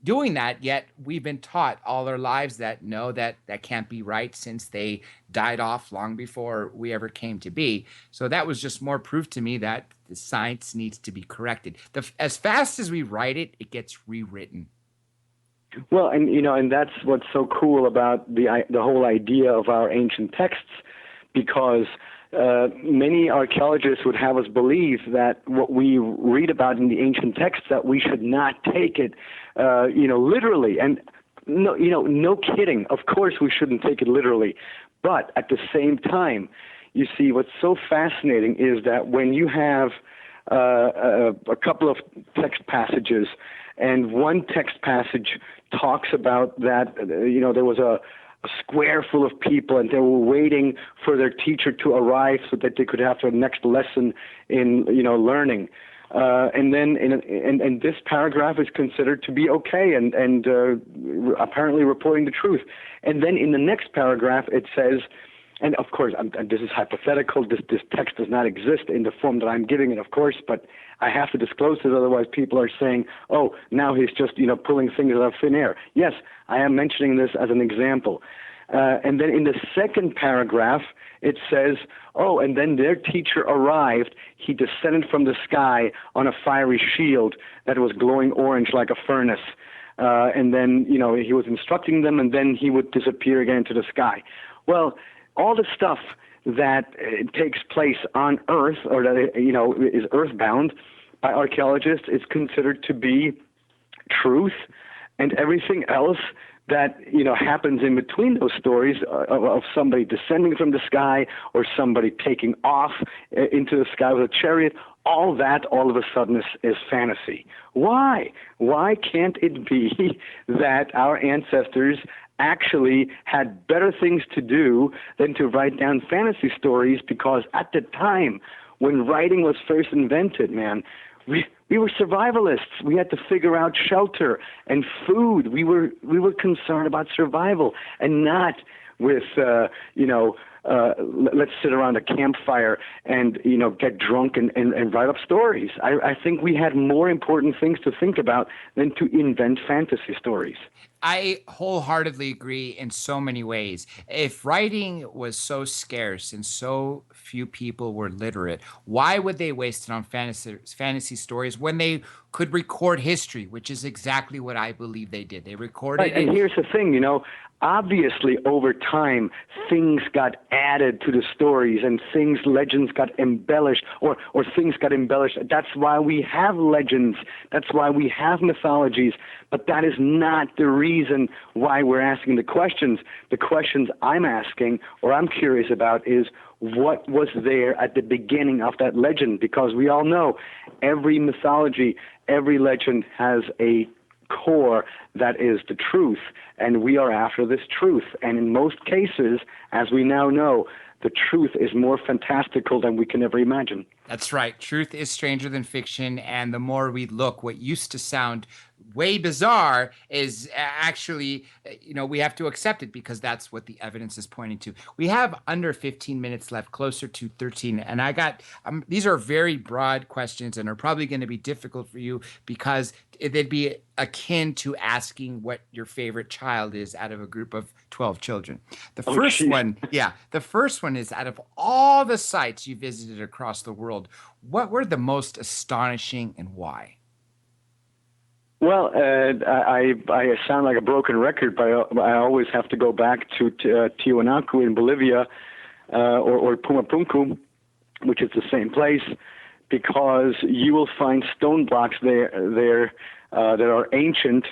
doing that, yet we've been taught all our lives that no, that can't be right, since they died off long before we ever came to be. So that was just more proof to me that the science needs to be corrected. As fast as we write it, it gets rewritten. Well, and that's what's so cool about the whole idea of our ancient texts, because many archaeologists would have us believe that what we read about in the ancient texts, that we should not take it, literally. And no kidding. Of course, we shouldn't take it literally. But at the same time, you see, what's so fascinating is that when you have a couple of text passages, and one text passage talks about that, there was a square full of people, and they were waiting for their teacher to arrive so that they could have their next lesson in learning. And then and this paragraph is considered to be okay and apparently reporting the truth. And then in the next paragraph it says, and of course and this is hypothetical, this text does not exist in the form that I'm giving it, of course, but I have to disclose it, otherwise people are saying, oh, now he's just pulling things out of thin air. Yes, I am mentioning this as an example. And then in the second paragraph, it says, oh, and then their teacher arrived. He descended from the sky on a fiery shield that was glowing orange like a furnace. And then, he was instructing them, and then he would disappear again into the sky. Well, all the stuff that takes place on Earth, or that, is earthbound by archaeologists, is considered to be truth, and everything else that happens in between those stories of somebody descending from the sky or somebody taking off into the sky with a chariot, all that all of a sudden is fantasy. Why? Why can't it be that our ancestors actually had better things to do than to write down fantasy stories? Because at the time when writing was first invented, man, we were survivalists. We had to figure out shelter and food. We were concerned about survival, and not with let's sit around a campfire and get drunk and write up stories. I think we had more important things to think about than to invent fantasy stories. I wholeheartely agree in so many ways. If writing was so scarce and so few people were literate, why would they waste it on fantasy stories when they could record history, which is exactly what I believe they did. They recorded it. And here's the thing, obviously over time things got added to the stories, and legends got embellished, or things got embellished. That's why we have legends. That's why we have mythologies. But that is not the reason why we're asking the questions. The questions I'm asking, or I'm curious about, is what was there at the beginning of that legend? Because we all know every mythology, every legend has a core that is the truth, and we are after this truth. And in most cases, as we now know, the truth is more fantastical than we can ever imagine. That's right. Truth is stranger than fiction. And the more we look, what used to sound way bizarre is actually, we have to accept it because that's what the evidence is pointing to. We have under 15 minutes left, closer to 13. And I got, these are very broad questions and are probably going to be difficult for you because they'd be akin to asking what your favorite child is out of a group of 12 children. The first one is, out of all the sites you visited across the world, what were the most astonishing and why? Well, I sound like a broken record, but I always have to go back to Tiwanaku in Bolivia, or Pumapunku, which is the same place, because you will find stone blocks there that are ancient,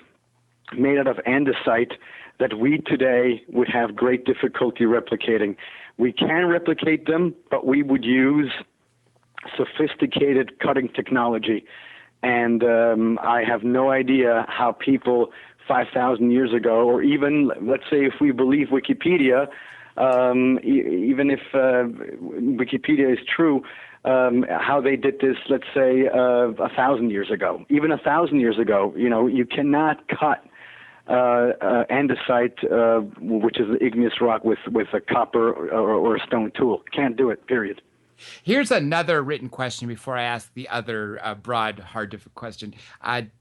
made out of andesite, that we today would have great difficulty replicating. We can replicate them, but we would use sophisticated cutting technology. And I have no idea how people 5,000 years ago, or even, let's say, if we believe Wikipedia, even if Wikipedia is true, how they did this, let's say, 1,000 years ago. Even 1,000 years ago, you cannot cut andesite, which is an igneous rock, with a copper or a stone tool. Can't do it, period. Here's another written question before I ask the other broad, hard, difficult question.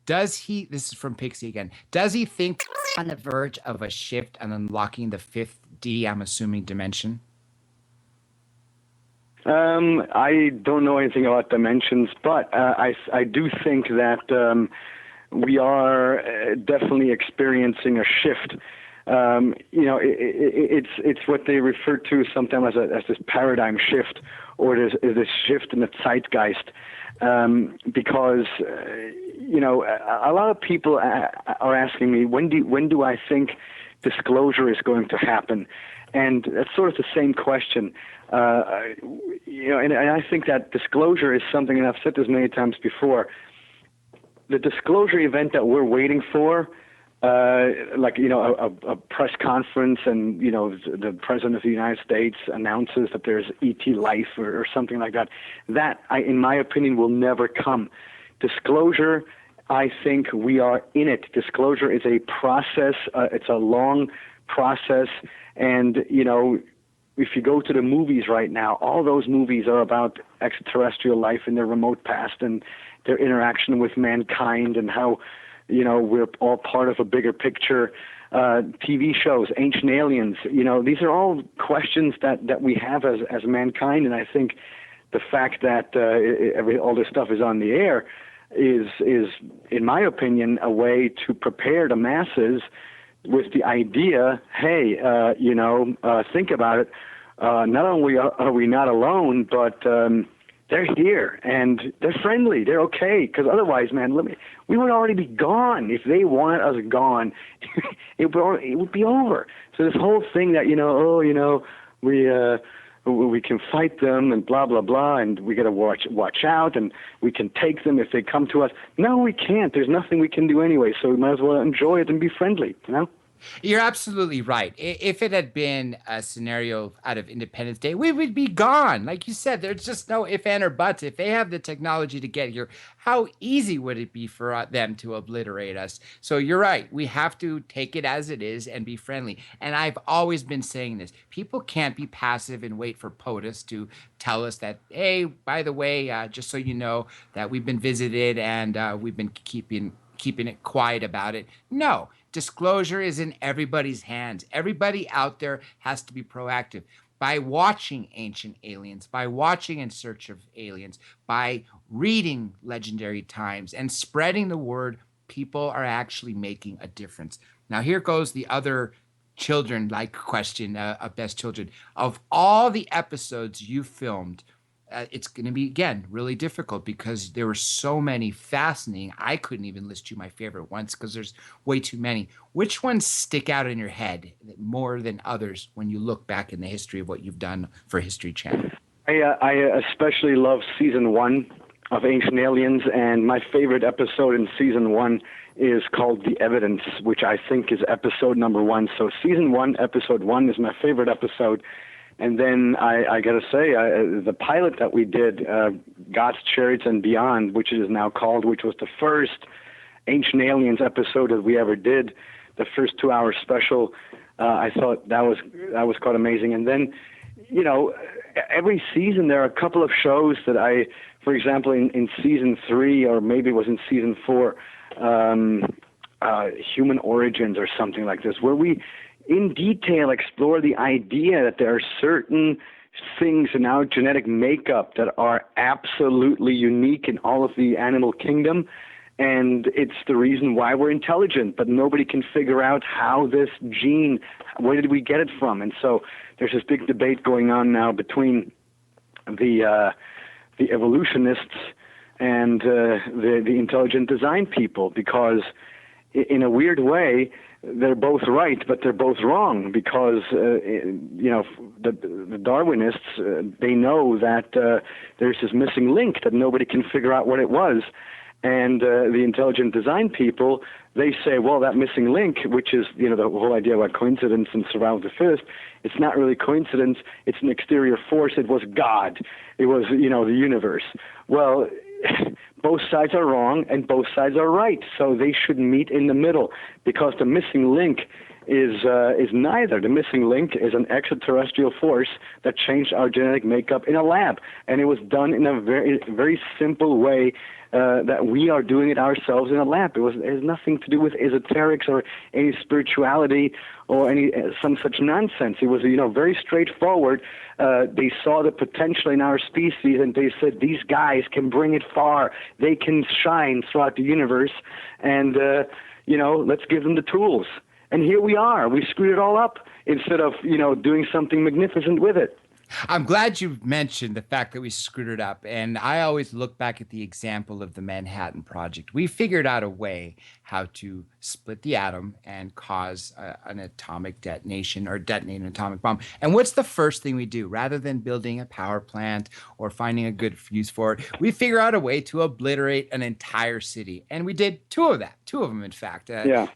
This is from Pixie again, does he think on the verge of a shift and unlocking the fifth D, I'm assuming, dimension? I don't know anything about dimensions, but I do think that we are definitely experiencing a shift. It's what they refer to sometimes as this paradigm shift, or this shift in the zeitgeist, because a lot of people are asking me, when do I think disclosure is going to happen? And that's sort of the same question. And I think that disclosure is something, and I've said this many times before. The disclosure event that we're waiting for, a press conference, and the president of the United States announces that there's ET life or something like that. That, in my opinion, will never come. Disclosure, I think we are in it. Disclosure is a process. It's a long process, and if you go to the movies right now, all those movies are about extraterrestrial life in the remote past and their interaction with mankind, and how we're all part of a bigger picture. TV shows, Ancient Aliens, these are all questions that we have as mankind. And I think the fact that all this stuff is on the air is, in my opinion, a way to prepare the masses with the idea, hey, think about it. Not only are we not alone, but they're here, and they're friendly. They're okay, because otherwise, man, we would already be gone. If they wanted us gone, it would be over. So this whole thing that we can fight them and blah blah blah, and we got to watch out, and we can take them if they come to us. No, we can't. There's nothing we can do anyway. So we might as well enjoy it and be friendly. You're absolutely right. If it had been a scenario out of Independence Day, we would be gone. Like you said, there's just no if, and, or buts. If they have the technology to get here, how easy would it be for them to obliterate us? So you're right. We have to take it as it is and be friendly. And I've always been saying this. People can't be passive and wait for POTUS to tell us that, hey, by the way, just so you know, that we've been visited and we've been keeping it quiet about it. No. Disclosure is in everybody's hands. Everybody out there has to be proactive. By watching Ancient Aliens, by watching In Search of Aliens, by reading Legendary Times and spreading the word, people are actually making a difference. Now, here goes the other children-like question of Best Children. Of all the episodes you filmed, it's going to be, again, really difficult because there were so many fascinating. I couldn't even list you my favorite ones because there's way too many. Which ones stick out in your head more than others when you look back in the history of what you've done for History Channel? I especially love season 1 of Ancient Aliens, and my favorite episode in season 1 is called The Evidence, which I think is episode number 1. So season 1, episode 1 is my favorite episode. And then I got to say, the pilot that we did, God's Chariots and Beyond, which it is now called, which was the first Ancient Aliens episode that we ever did, the first 2-hour special, I thought that was quite amazing. And then, every season there are a couple of shows that for example, in season 3, or maybe it was in season 4, Human Origins or something like this, where we in detail explore the idea that there are certain things in our genetic makeup that are absolutely unique in all of the animal kingdom, and it's the reason why we're intelligent, but nobody can figure out how this gene, where did we get it from? And so there's this big debate going on now between the evolutionists and the intelligent design people, because in a weird way, they're both right, but they're both wrong, because the Darwinists, they know that there's this missing link that nobody can figure out what it was, and the intelligent design people, they say, well, that missing link, which is the whole idea about coincidence and survival of the fittest, it's not really coincidence, it's an exterior force. It was God, it was the universe. Well, both sides are wrong and both sides are right, so they should meet in the middle, because the missing link is neither. The missing link is an extraterrestrial force that changed our genetic makeup in a lab, and it was done in a very, very simple way. That we are doing it ourselves in a lab. It has nothing to do with esoterics or any spirituality or any some such nonsense. It was, very straightforward. They saw the potential in our species, and they said these guys can bring it far. They can shine throughout the universe, and let's give them the tools. And here we are. We screwed it all up instead of doing something magnificent with it. I'm glad you mentioned the fact that we screwed it up. And I always look back at the example of the Manhattan Project. We figured out a way how to split the atom and cause an atomic detonation or detonate an atomic bomb. And what's the first thing we do? Rather than building a power plant or finding a good fuse for it, we figure out a way to obliterate an entire city. And we did two of them, in fact.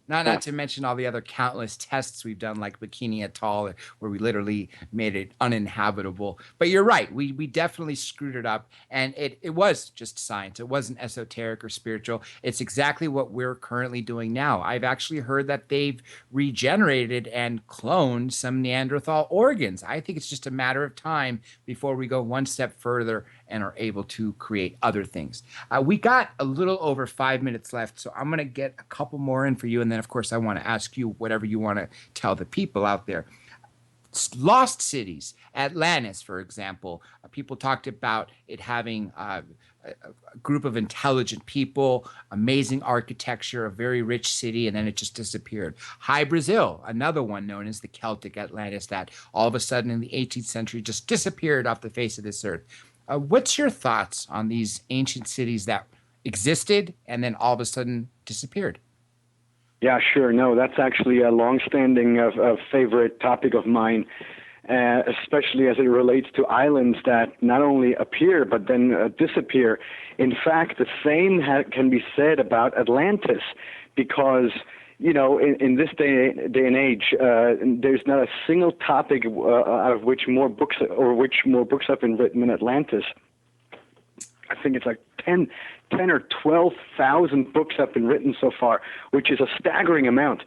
Not to mention all the other countless tests we've done, like Bikini Atoll, where we literally made it uninhabitable. But you're right. We definitely screwed it up. And it was just science. It wasn't esoteric or spiritual. It's exactly what we're currently doing now. I've actually heard that they've regenerated and cloned some Neanderthal organs. I think it's just a matter of time before we go one step further and are able to create other things. We got a little over 5 minutes left, so I'm going to get a couple more in for you. And then, of course, I want to ask you whatever you want to tell the people out there. Lost cities, Atlantis, for example. People talked about it having a group of intelligent people, amazing architecture, a very rich city, and then it just disappeared. High Brazil, another one known as the Celtic Atlantis, that all of a sudden in the 18th century just disappeared off the face of this earth. What's your thoughts on these ancient cities that existed and then all of a sudden disappeared? Yeah, sure. No, that's actually a long-standing favorite topic of mine, especially as it relates to islands that not only appear but then disappear. In fact, the same can be said about Atlantis, because in this day and age, there's not a single topic out of which more books have been written in Atlantis. I think it's like 10 or 12,000 books have been written so far, which is a staggering amount.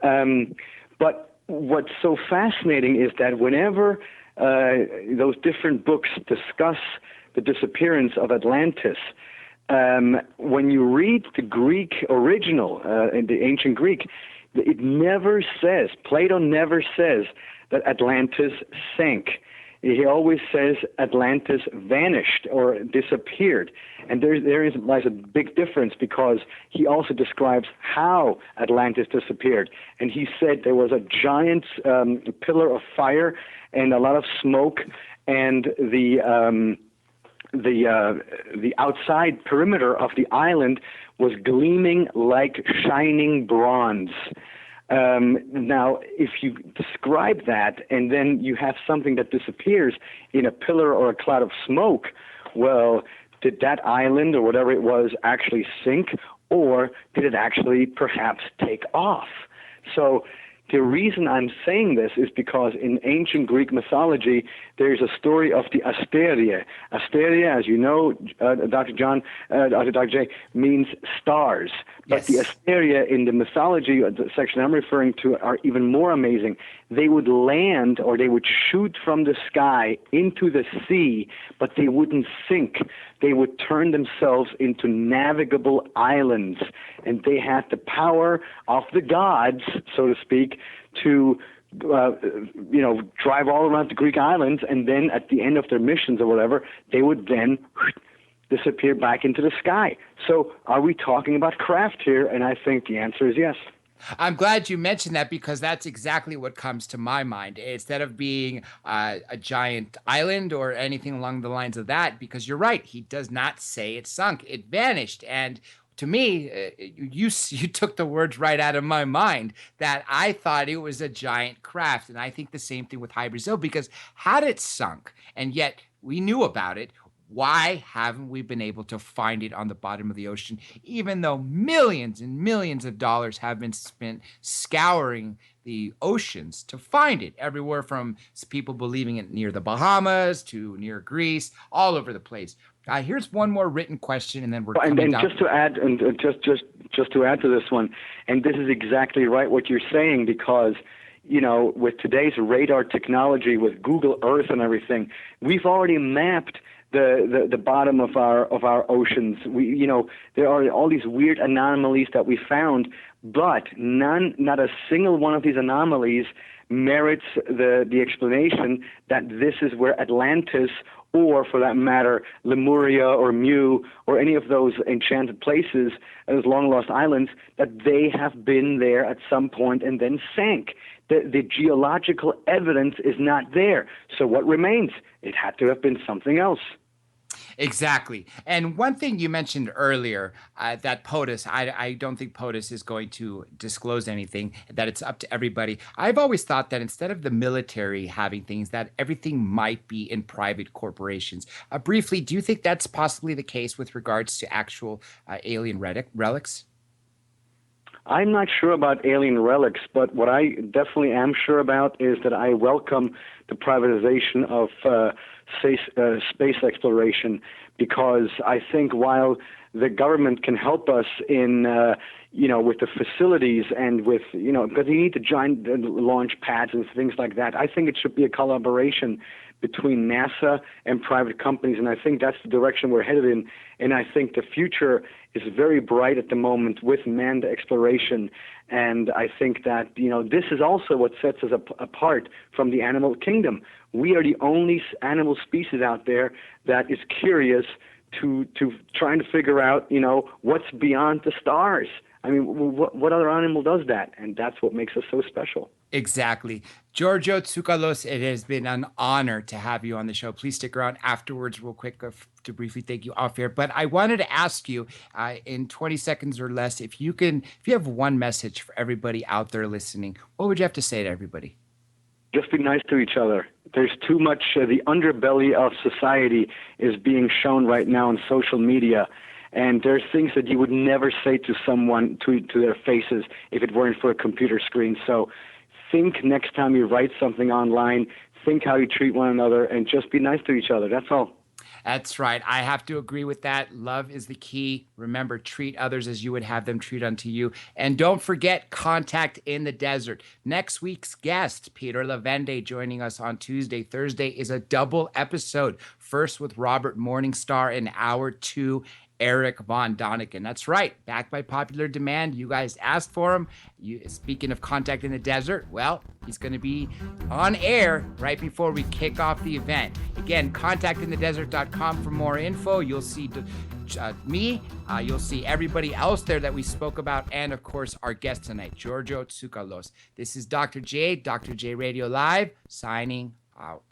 But what's so fascinating is that whenever those different books discuss the disappearance of Atlantis, when you read the Greek original, in the ancient Greek, it never says, Plato never says that Atlantis sank. He always says Atlantis vanished or disappeared. And there lies a big difference, because he also describes how Atlantis disappeared. And he said there was a giant pillar of fire and a lot of smoke, and the outside perimeter of the island was gleaming like shining bronze. Now, if you describe that and then you have something that disappears in a pillar or a cloud of smoke, well, did that island or whatever it was actually sink, or did it actually perhaps take off? So the reason I'm saying this is because in ancient Greek mythology, there's a story of the Asteria. Asteria, as you know, Dr. J, means stars. But the Asteria in the mythology, the section I'm referring to, are even more amazing. They would land, or they would shoot from the sky into the sea, but they wouldn't sink. They would turn themselves into navigable islands, and they had the power of the gods, so to speak, to drive all around the Greek islands, and then at the end of their missions or whatever, they would then disappear back into the sky. So are we talking about craft here? And I think the answer is yes. I'm glad you mentioned that, because that's exactly what comes to my mind. Instead of being a giant island or anything along the lines of that, because you're right, he does not say it sunk. It vanished. And to me, you took the words right out of my mind, that I thought it was a giant craft. And I think the same thing with High Brazil, because had it sunk, and yet we knew about it, why haven't we been able to find it on the bottom of the ocean, even though millions and millions of dollars have been spent scouring the oceans to find it, everywhere from people believing it near the Bahamas to near Greece, all over the place. Here's one more written question, and then we're coming down. Just to add, and just just to add to this one, and this is exactly right what you're saying, because with today's radar technology, with Google Earth and everything, we've already mapped the bottom of our oceans. There are all these weird anomalies that we found, but not a single one of these anomalies merits the explanation that this is where Atlantis, or for that matter, Lemuria or Mu or any of those enchanted places, those long-lost islands, that they have been there at some point and then sank. The geological evidence is not there. So what remains? It had to have been something else. Exactly. And one thing you mentioned earlier, that POTUS, I don't think POTUS is going to disclose anything, that it's up to everybody. I've always thought that instead of the military having things, that everything might be in private corporations. Briefly, do you think that's possibly the case with regards to actual alien relics? I'm not sure about alien relics, but what I definitely am sure about is that I welcome the privatization of space exploration, because I think while the government can help us in, with the facilities and with, because you need the giant launch pads and things like that, I think it should be a collaboration between NASA and private companies, and I think that's the direction we're headed in. And I think the future is very bright at the moment with manned exploration. And I think that, this is also what sets us apart from the animal kingdom. We are the only animal species out there that is curious to trying to figure out, what's beyond the stars. I mean, what other animal does that? And that's what makes us so special. Exactly. Giorgio Tsoukalos, it has been an honor to have you on the show. Please stick around afterwards real quick to briefly thank you off air. But I wanted to ask you in 20 seconds or less, if you have one message for everybody out there listening, what would you have to say to everybody? Just be nice to each other. There's too much, the underbelly of society is being shown right now on social media. And there's things that you would never say to someone, to their faces, if it weren't for a computer screen. So think next time you write something online, think how you treat one another, and just be nice to each other. That's all. That's right. I have to agree with that. Love is the key. Remember, treat others as you would have them treat unto you. And don't forget Contact in the Desert. Next week's guest, Peter Lavende, joining us on Tuesday. Thursday is a double episode. First with Robert Morningstar in hour 2. Eric Von Doniken. That's right. Back by popular demand. You guys asked for him. Speaking of Contact in the Desert, well, he's going to be on air right before we kick off the event. Again, contactinthedesert.com for more info. You'll see me. You'll see everybody else there that we spoke about. And, of course, our guest tonight, Giorgio Tsoukalos. This is Dr. J Radio Live, signing out.